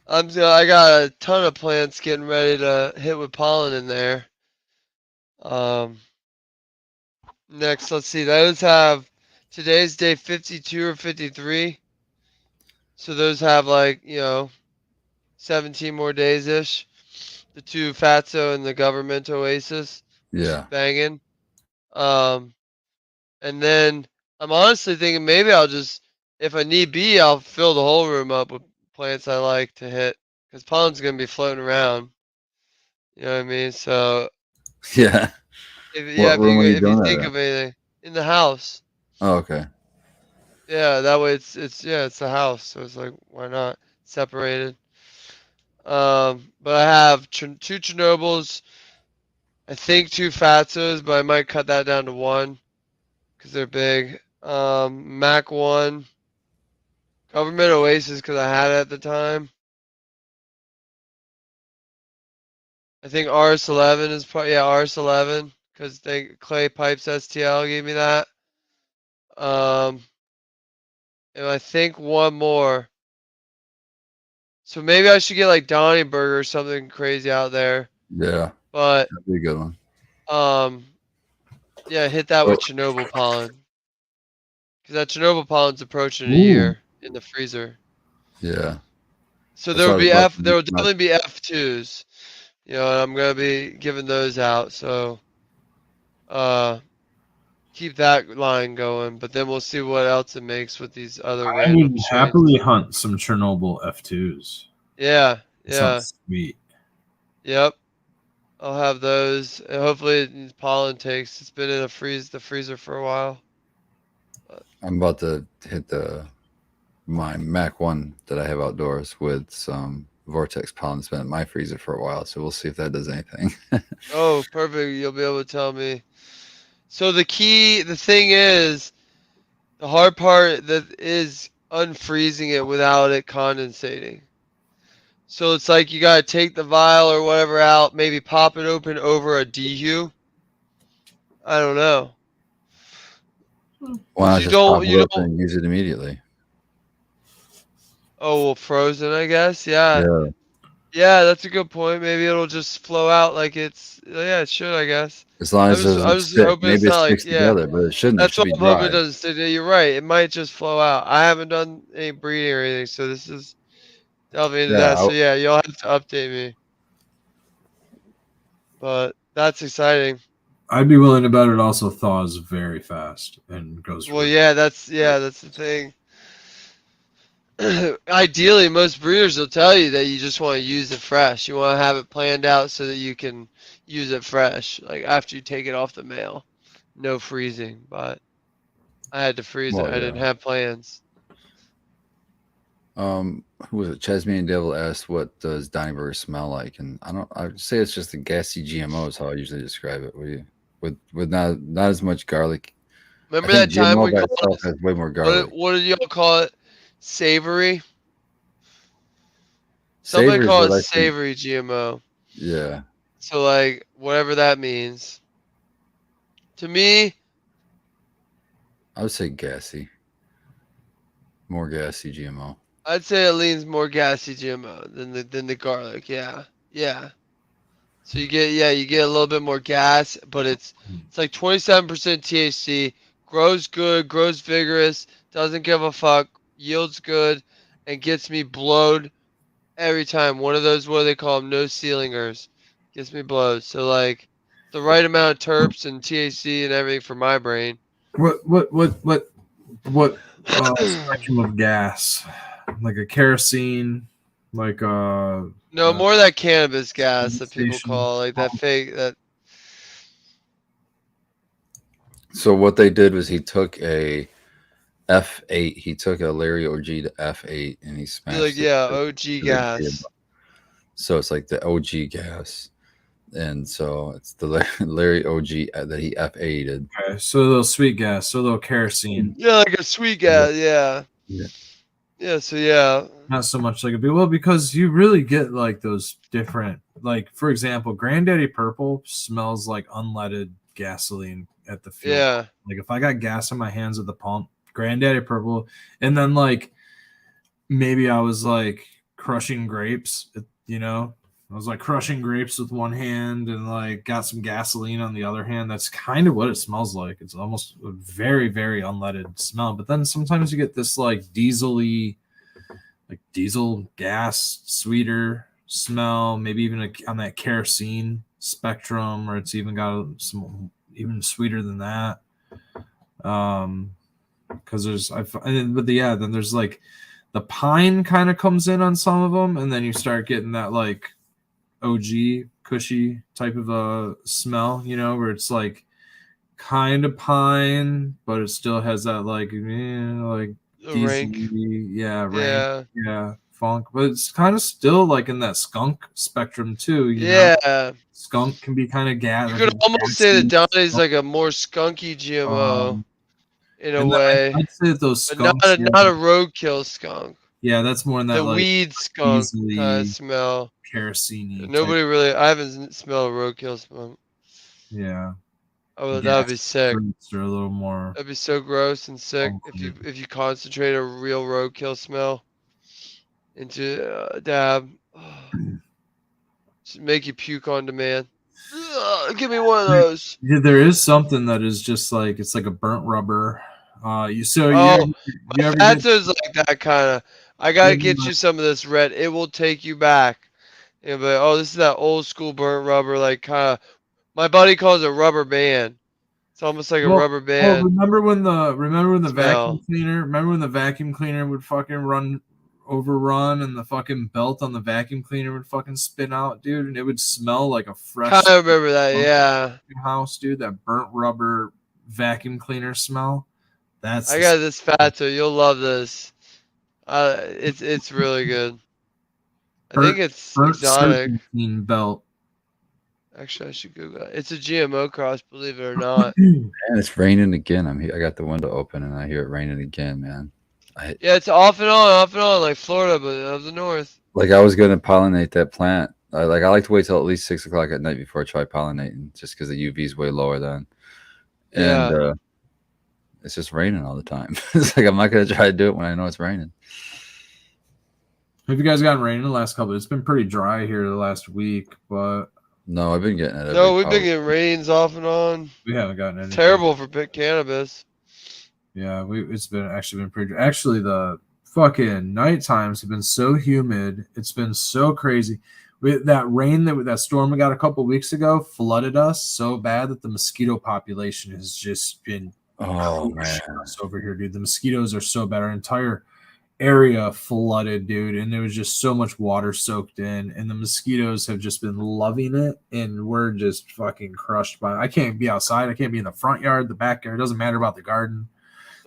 I got a ton of plants getting ready to hit with pollen in there. Um Next, let's see. Those have today's day 52 or 53. So those have like, 17 more days ish. The two Fatso and the Government Oasis Yeah, banging. Um, and then I'm honestly thinking maybe I'll just, if I need be, I'll fill the whole room up with plants I like to hit because pollen's gonna be floating around. You know what I mean? So yeah. What room are you if you doing that think in? of anything in the house, Oh, okay. yeah, that way it's the house, so it's like why not separated. But I have two Chernobyls, I think two Fatsos, but I might cut that down to one because they're big. Mac 1, Government Oasis because I had it at the time. I think RS11 is probably, yeah, RS11 because they Clay Pipes STL gave me that. Um, and I think one more. So maybe I should get like Donny Burger or something crazy out there. Yeah, But that'd be a good one. um, yeah, hit that Oh, with Chernobyl pollen because that Chernobyl pollen's approaching a ooh, year in the freezer. yeah. So That's what I was about to there will not, definitely be F2s. And I'm gonna be giving those out. So uh, keep that line going. But then we'll see what else it makes with these other I random would happily strains. hunt some Chernobyl F2s. Yeah, It yeah, sounds sweet. yep. I'll have those. And hopefully these pollen takes. It's been in the freezer for a while. But, I'm about to hit my Mac 1 that I have outdoors with some Vortex pollen. It's been in my freezer for a while, so we'll see if that does anything. oh, perfect. You'll be able to tell me. So the thing is, the hard part that is unfreezing it without it condensating. So it's like you gotta take the vial or whatever out, maybe pop it open over a DHU. I don't know, Why cause not just pop it you open don't. and use it immediately? Oh well, frozen, I guess. Yeah, Yeah. yeah, that's a good point. Maybe it'll just flow out like it's. Yeah, it should, I guess. As long as it I doesn't was just stick. hoping it's Maybe it not like sticks yeah. together, but it shouldn't. It That's should what be I'm hoping it dry. doesn't stick. You're right. It might just flow out. I haven't done any breeding or anything, so this is delving into Yeah. that. So yeah, you'll have to update me. But that's exciting. I'd be willing to bet it also thaws very fast and goes. Well, yeah, that's the thing. Ideally, most breeders will tell you that you just want to use it fresh. You want to have it planned out so that you can use it fresh, like after you take it off the male. No freezing, but I had to freeze it. Well, I didn't yeah. have plans. Who was it? Chesney and Devil asked, "What does Donnie Burger smell like?" And I'd say it's just a gassy GMO is how I usually describe it. With not as much garlic. Remember I think that time GMO we by called itself it, has way more garlic. what did y'all call it? Savory? Somebody Savory is call what it I think. savory GMO. Yeah, So like whatever that means. To me, I would say gassy. More gassy GMO. I'd say it leans more gassy GMO than the garlic. Yeah. Yeah. So you get a little bit more gas, but it's like 27% THC, grows good, grows vigorous, doesn't give a fuck, yields good, and gets me blowed every time. One of those, what do they call them? No ceilingers. Gets me blowed. So like the right amount of terps and THC and everything for my brain. What spectrum of gas? Like a kerosene, like No, more of that cannabis gas that people station. call like that fake that. So what they did was he took a F8. He took a Larry OG to F8 and he Be smashed like, it. yeah, to OG the gas. So it's like the OG gas. And so it's the Larry OG that he F8'd. Okay, so a little sweet gas, so a little kerosene. Yeah, like a sweet gas. Yeah. Yeah. Yeah. So yeah. Not so much like a well, because you really get like those different, like for example, Granddaddy Purple smells like unleaded gasoline at the fuel. Yeah. Like if I got gas in my hands at the pump, Granddaddy Purple, and then like maybe I was like crushing grapes, I was like crushing grapes with one hand and like got some gasoline on the other hand. That's kind of what it smells like. It's almost a very, very unleaded smell. But then sometimes you get this like diesel gas, sweeter smell, maybe even on that kerosene spectrum, or it's even got some even sweeter than that. Because then there's like the pine kind of comes in on some of them, and then you start getting that like OG cushy type of a smell, where it's like kind of pine, but it still has that like Rank. rank, funk, but it's kind of still like in that skunk spectrum too. Yeah. Skunk can be kind of gas. You could almost say that Donnie's like a more skunky GMO in a and then way, I'd say that those but not skunks, not a roadkill skunk. yeah, that's more in that The like weed skunk kind easily of smell. kerosene. Nobody really. I haven't smelled a roadkill skunk. Yeah. Oh, that would be sick. They're a little more. That'd be so gross and sick if you concentrate a real roadkill smell into a dab. Just make you puke on demand. Ugh, give me one of those. Yeah, there is something that is just like it's like a burnt rubber. You ever That's like that kind of. I gotta get you some of this red. It will take you back. You'll be like, oh, this is that old school burnt rubber, like kind of. My buddy calls it rubber band. It's almost like a rubber band. remember when the smell. vacuum cleaner would fucking overrun and the fucking belt on the vacuum cleaner would fucking spin out, dude, and it would smell like a fresh Kind of remember that, yeah. house, dude. That burnt rubber vacuum cleaner smell. I got this Fato. You'll love this. It's really good. I think it's exotic. serpentine belt. Actually, I should Google it. It's a GMO cross, believe it or not. And it's raining again. I got the window open and I hear it raining again, man. Yeah, it's off and on, like Florida, but of the north. Like I was gonna pollinate that plant. I like to wait till at least 6 o'clock at night before I try pollinating, just because the UV is way lower then. And it's just raining all the time. It's like I'm not gonna try to do it when I know it's raining. Have you guys gotten rain in the last couple? It's been pretty dry here the last week, but no, I've been getting it. No, we've been getting rains off and on. We haven't gotten any. Terrible for cannabis. Yeah, it's been pretty. Actually, the fucking night times have been so humid. It's been so crazy. that rain that storm we got a couple weeks ago flooded us so bad that the mosquito population has just been crushing us over here, dude. The mosquitoes are so bad. Our entire area flooded, dude, and there was just so much water soaked in, and the mosquitoes have just been loving it, and we're just fucking crushed by it. I can't be outside. I can't be in the front yard, the backyard. It doesn't matter about the garden.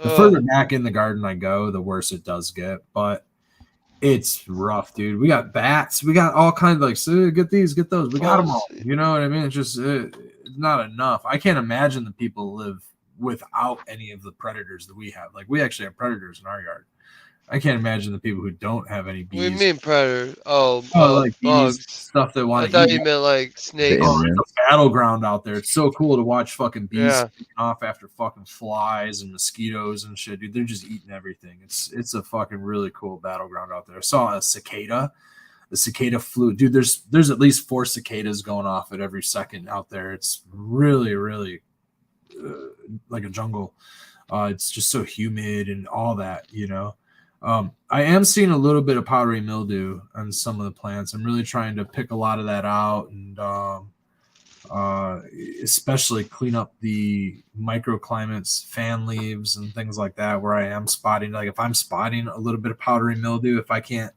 The further back in the garden I go, the worse it does get. But it's rough, dude. We got bats. We got all kinds of like, so get these, get those. We got them all. You know what I mean? It's just not enough. I can't imagine the people live without any of the predators that we have. Like, we actually have predators in our yard. I can't imagine the people who don't have any bees. What do you mean predator? Like bugs. bees, stuff that want I to thought eat. you meant like snakes. It's a battleground out there. It's so cool to watch fucking bees Yeah. taking off after fucking flies and mosquitoes and shit, dude. They're just eating everything. It's a fucking really cool battleground out there. I saw a cicada. The cicada flew, dude. There's at least 4 cicadas going off at every second out there. It's really, really like a jungle. It's just so humid and all that, you know. I am seeing a little bit of powdery mildew on some of the plants. I'm really trying to pick a lot of that out and especially clean up the microclimates, fan leaves, and things like that where I am spotting. Like if I'm spotting a little bit of powdery mildew, if I can't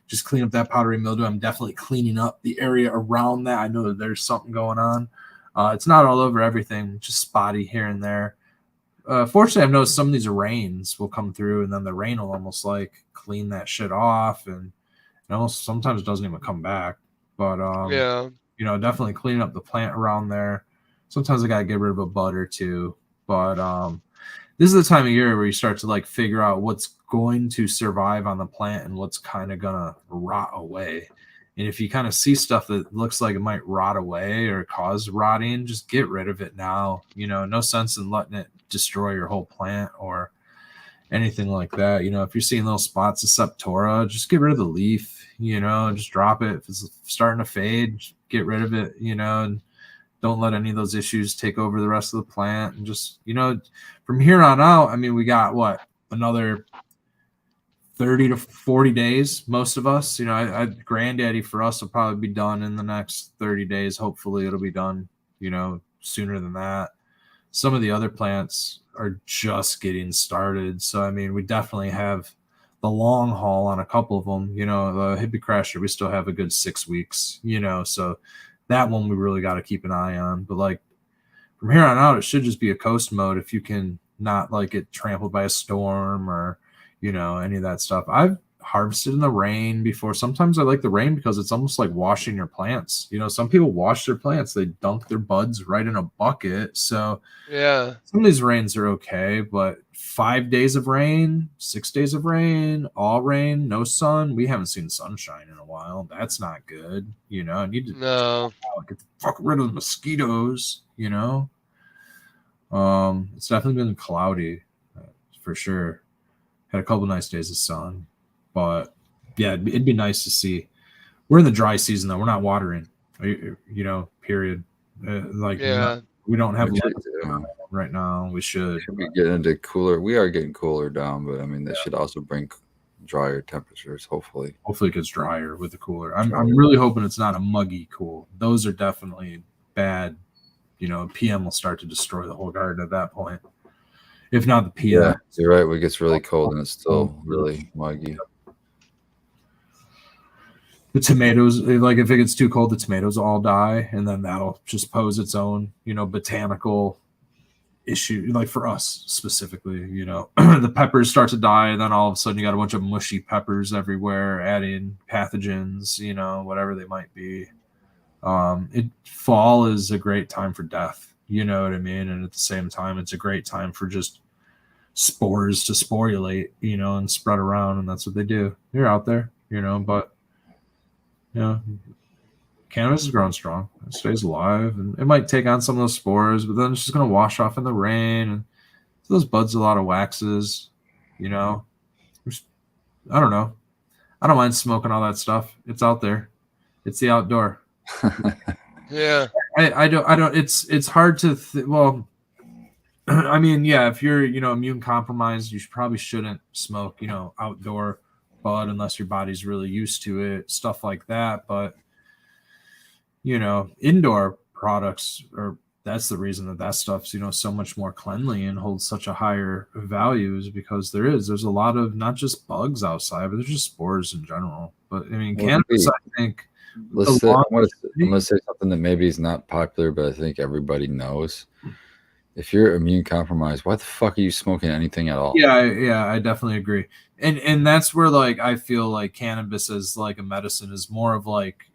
just clean up that powdery mildew, I'm definitely cleaning up the area around that. I know that there's something going on. It's not all over everything, just spotty here and there. Fortunately, I've noticed some of these rains will come through, and then the rain will almost like clean that shit off, and it almost sometimes doesn't even come back. But you know, definitely cleaning up the plant around there. Sometimes I gotta get rid of a bud or two, but this is the time of year where you start to like figure out what's going to survive on the plant and what's kind of gonna rot away. And if you kind of see stuff that looks like it might rot away or cause rotting, just get rid of it now. You know, no sense in letting it destroy your whole plant or anything like that. You know, if you're seeing little spots of septora, just get rid of the leaf, you know, and just drop it. If it's starting to fade, get rid of it, you know, and don't let any of those issues take over the rest of the plant. And just, you know, from here on out, I mean, we got what, another 30 to 40 days, most of us. You know, granddaddy for us will probably be done in the next 30 days. Hopefully it'll be done, you know, sooner than that. Some of the other plants are just getting started. So, I mean, we definitely have the long haul on a couple of them. You know, the hippie crasher, we still have a good 6 weeks, you know, so that one we really got to keep an eye on. But like from here on out, it should just be a coast mode if you can not like get trampled by a storm or, you know, any of that stuff. I've harvested in the rain before. Sometimes I like the rain because it's almost like washing your plants. You know, some people wash their plants, they dunk their buds right in a bucket. So yeah, some of these rains are okay, but 5 days of rain, 6 days of rain, all rain, no sun. We haven't seen sunshine in a while. That's not good. You know, I need to get the fuck rid of the mosquitoes, you know. It's definitely been cloudy for sure. Had a couple nice days of sun, but yeah, it'd be nice to see. We're in the dry season though. We're not watering, you know, period. We don't have right now. We should be getting into cooler. We are getting cooler down, but I mean, this should also bring drier temperatures. Hopefully it gets drier with the cooler. I'm really hoping it's not a muggy cool. Those are definitely bad. You know, PM will start to destroy the whole garden at that point. If not the PM. Yeah, you're right. When it gets really cold and it's still really muggy. The tomatoes, like if it gets too cold, the tomatoes all die, and then that'll just pose its own, you know, botanical issue. Like for us specifically, you know, the peppers start to die, and then all of a sudden you got a bunch of mushy peppers everywhere, adding pathogens, you know, whatever they might be. Fall is a great time for death, you know what I mean? And at the same time, it's a great time for just spores to sporulate, you know, and spread around, and that's what they do. They're out there, you know, but you know, cannabis is growing strong. It stays alive, and it might take on some of those spores, but then it's just going to wash off in the rain. And those buds, a lot of waxes, you know. I don't know. I don't mind smoking all that stuff. It's out there. It's the outdoor. Yeah. I don't. It's hard to. Well, I mean, yeah. If you're, you know, immune compromised, you probably shouldn't smoke, you know, outdoor bud unless your body's really used to it, stuff like that. But indoor products are. That's the reason that stuff's so much more cleanly and holds such a higher value, is because there's a lot of not just bugs outside, but there's just spores in general. But I mean, cannabis, I think. I'm gonna say something that maybe is not popular, but I think everybody knows. If you're immune compromised, why the fuck are you smoking anything at all? Yeah, I definitely agree. And that's where like I feel like cannabis as like a medicine is more of like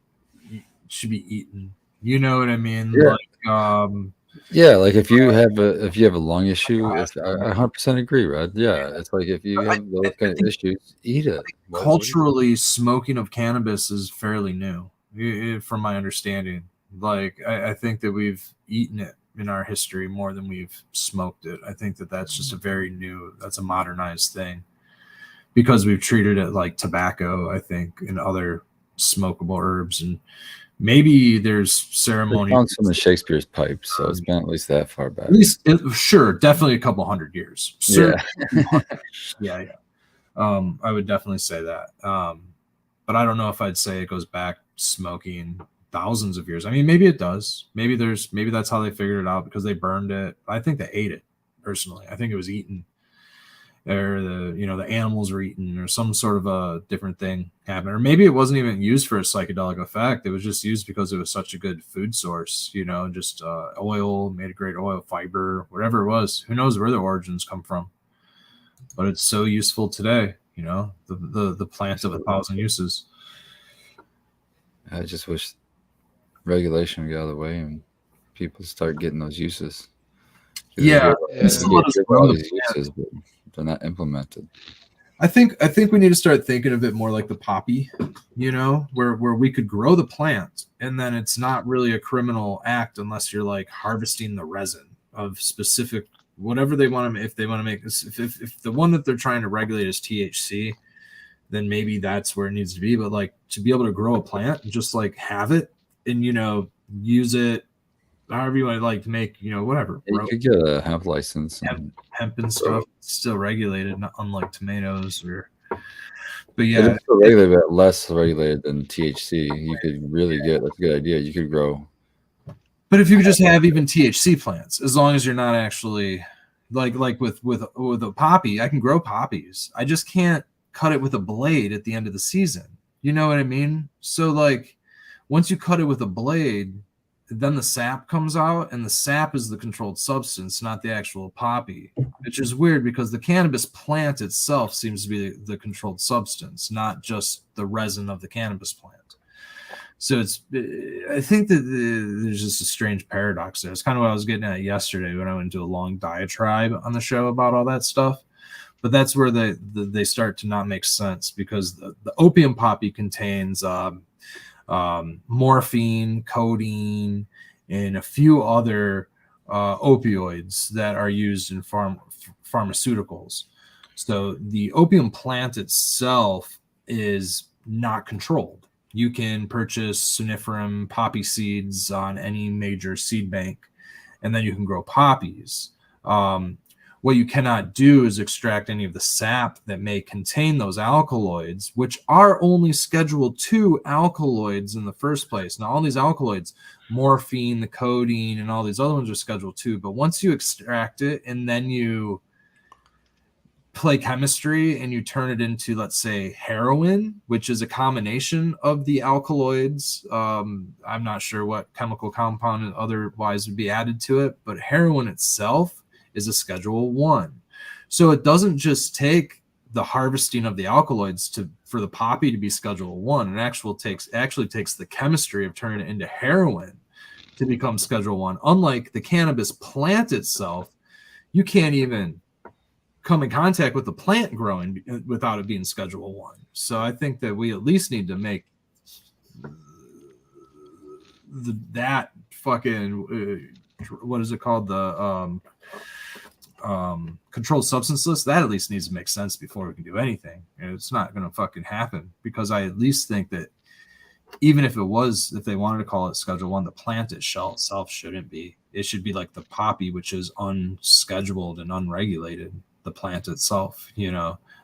should be eaten. You know what I mean? Yeah. Like like if you have a lung issue, I 100% agree, Red. Yeah, it's like if you have those kind of issues, eat it. Culturally, smoking of cannabis is fairly new, from my understanding. Like I think that we've eaten it in our history more than we've smoked it. I think that's just that's a modernized thing, because we've treated it like tobacco, I think, and other smokable herbs. And maybe there's ceremony. They found some of Shakespeare's pipes, so it's been at least that far back. At least, sure, definitely a couple hundred years. Yeah. I would definitely say that. But I don't know if I'd say it goes back smoking thousands of years. I mean, maybe it does. Maybe that's how they figured it out, because they burned it. I think they ate it personally. I think it was eaten, or the animals were eaten, or some sort of a different thing happened. Or maybe it wasn't even used for a psychedelic effect. It was just used because it was such a good food source, just oil, made a great oil, fiber, whatever it was. Who knows where the origins come from? But it's so useful today, the plant of 1,000 uses. I just wish regulation would get out of the way and people start getting those uses. Yeah, uses, but they're not implemented. I think we need to start thinking of it more like the poppy, where we could grow the plant, and then it's not really a criminal act unless you're like harvesting the resin of specific whatever they want to. If they want to make this, if the one that they're trying to regulate is THC, then maybe that's where it needs to be. But like to be able to grow a plant and just like have it and use it however you want to like to make whatever. You could get a hemp license. Hemp and stuff still regulated, not unlike tomatoes but yeah, it's still regulated, but less regulated than THC. You could really get, that's a good idea. You could grow. But if you could just have even THC plants, as long as you're not actually like with a poppy, I can grow poppies. I just can't cut it with a blade at the end of the season. You know what I mean? So like once you cut it with a blade, then the sap comes out, and the sap is the controlled substance, not the actual poppy, which is weird because the cannabis plant itself seems to be the controlled substance, not just the resin of the cannabis plant. So I think that there's just a strange paradox there. It's kind of what I was getting at yesterday when I went into a long diatribe on the show about all that stuff. But that's where they start to not make sense, because the opium poppy contains morphine, codeine, and a few other opioids that are used in pharmaceuticals. So the opium plant itself is not controlled. You can purchase suniferum poppy seeds on any major seed bank, and then you can grow poppies. What you cannot do is extract any of the sap that may contain those alkaloids, which are only Schedule II alkaloids in the first place. Now, all these alkaloids, morphine, the codeine, and all these other ones are Schedule II. But once you extract it and then you play chemistry and you turn it into, let's say, heroin, which is a combination of the alkaloids. I'm not sure what chemical compound otherwise would be added to it, but heroin itself is a Schedule I. So it doesn't just take the harvesting of the alkaloids for the poppy to be Schedule I. It actually takes the chemistry of turning it into heroin to become Schedule I. Unlike the cannabis plant itself, you can't even come in contact with the plant growing without it being Schedule I. So I think that we at least need to make that fucking what is it called, the controlled substance list. That at least needs to make sense before we can do anything. And it's not going to fucking happen, because I at least think that even if they wanted to call it Schedule I, the plant itself shouldn't be. It should be like the poppy, which is unscheduled and unregulated. The plant itself,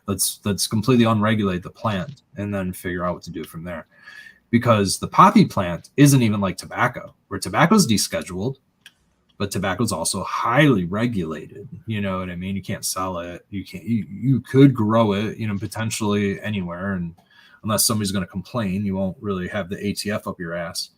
let's completely unregulate the plant and then figure out what to do from there. because the poppy plant isn't even like tobacco, where tobacco's descheduled, but tobacco's also highly regulated. You know what I mean? You can't sell it. You could grow it, potentially anywhere. And unless somebody's going to complain, you won't really have the ATF up your ass.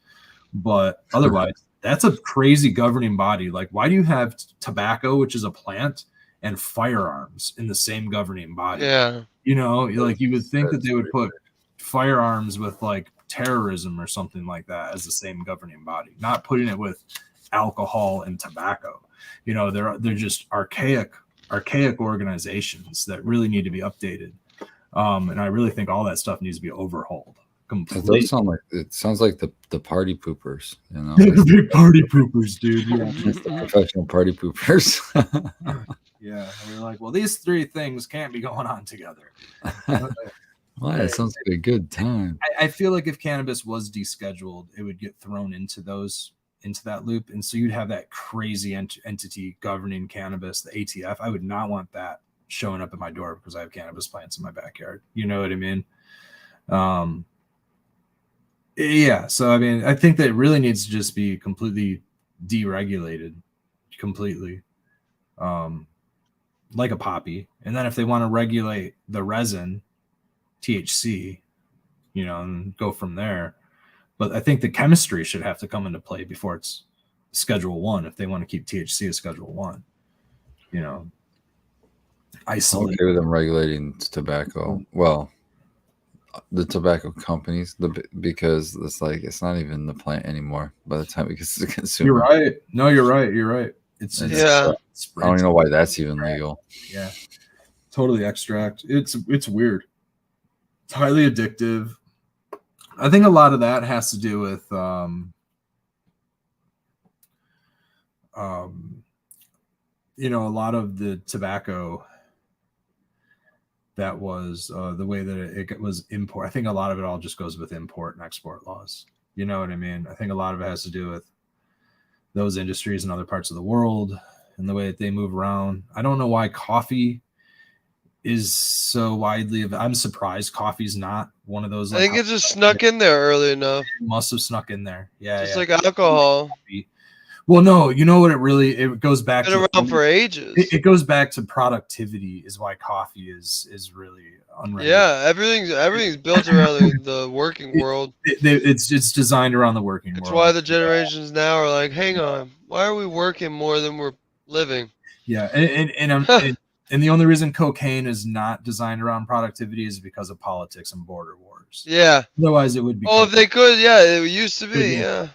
But otherwise, that's a crazy governing body. Like, why do you have tobacco, which is a plant, and firearms in the same governing body? Yeah. Like you would think that they would put firearms with like terrorism or something like that as the same governing body, not putting it with alcohol and tobacco. They're just archaic organizations that really need to be updated. And I really think all that stuff needs to be overhauled completely. It sounds like the party poopers, The big party poopers, dude. Yeah. It's the professional party poopers. Yeah, and we're like, well, these three things can't be going on together. Well, it sounds like a good time. I feel like if cannabis was descheduled, it would get thrown into that loop, and so you'd have that crazy entity governing cannabis, the ATF. I would not want that showing up at my door because I have cannabis plants in my backyard. You know what I mean? Yeah. So I mean, I think that it really needs to just be completely deregulated, completely, like a poppy. And then if they want to regulate the resin, THC, and go from there. But I think the chemistry should have to come into play before it's Schedule 1 if they want to keep THC as Schedule 1. Isolate. Okay with them regulating tobacco. Well, the tobacco companies, because it's not even the plant anymore by the time it gets to the consumer. You're right. No, you're right. You're right. It's I don't even know why that's even legal. Yeah, totally extract. It's weird. It's highly addictive. I think a lot of that has to do with a lot of the tobacco that was the way that it was import. I think a lot of it all just goes with import and export laws. You know what I mean? I think a lot of it has to do with those industries in other parts of the world and the way that they move around. I don't know why coffee is so widely. I'm surprised coffee's not one of those. I think it just snuck in there early enough. It must have snuck in there. Yeah. Just like alcohol. Well, no, you know what it goes back Been to around for ages. It goes back to productivity is why coffee is really unregulated. Yeah, everything's built around the working world. It's designed around the working world. That's why the generations now are like, hang on, why are we working more than we're living? Yeah, and the only reason cocaine is not designed around productivity is because of politics and border wars. Yeah. Otherwise, it would be. Oh, if they could, yeah, it used to be, yeah.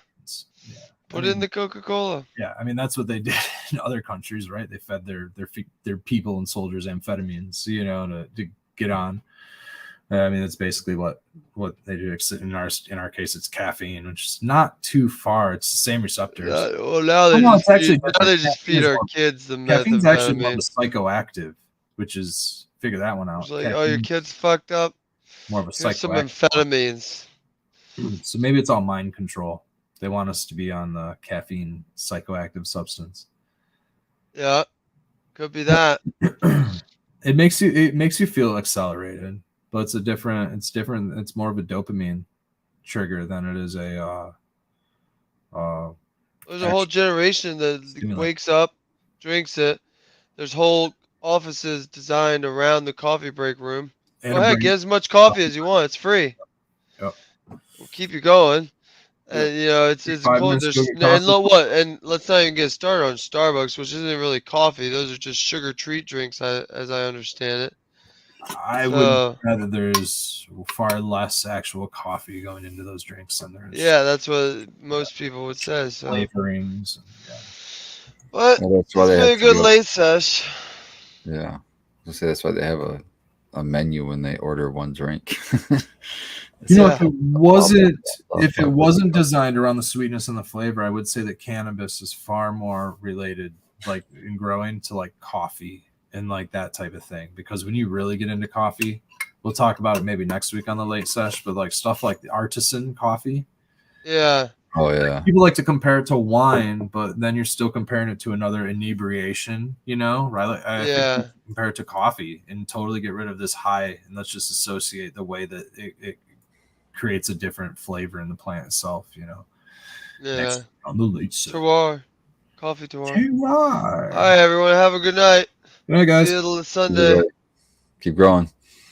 Put in the Coca-Cola. Yeah, I mean that's what they did in other countries, right? They fed their people and soldiers amphetamines, to get on. I mean that's basically what they do. In our case, it's caffeine, which is not too far. It's the same receptors. Well, now they just feed our kids the methamphetamine. Caffeine's actually more of a psychoactive, which is figure that one out. It's like, oh, your kid's fucked up. More of a psychoactive. Some amphetamines. So maybe it's all mind control. They want us to be on the caffeine psychoactive substance. Yeah, could be that. It makes you feel accelerated, but it's different. It's more of a dopamine trigger than it is a. There's a whole generation that wakes up, drinks it. There's whole offices designed around the coffee break room. Go ahead, get as much coffee as you want. It's free. Yep. We'll keep you going. And it's important. And let's not even get started on Starbucks, which isn't really coffee. Those are just sugar treat drinks, as I understand it. I would rather there's far less actual coffee going into those drinks than there's. Yeah, that's what most people would say. So. Flavorings. Yeah. But it's been a good late sesh. Yeah, I'll say that's why they have a menu when they order one drink. If it wasn't designed around the sweetness and the flavor, I would say that cannabis is far more related, like in growing, to like coffee and like that type of thing. Because when you really get into coffee, we'll talk about it maybe next week on the late sesh, but like stuff like the artisan coffee. Yeah. Oh yeah. People like to compare it to wine, but then you're still comparing it to another inebriation, right? I think compare it to coffee and totally get rid of this high, and let's just associate the way that creates a different flavor in the plant itself, you know. Yeah. Next on the Late Sesh. Terroir. Coffee terroir. Terroir. All right, everyone. Have a good night. Good night, guys. See you Sunday. Keep growing.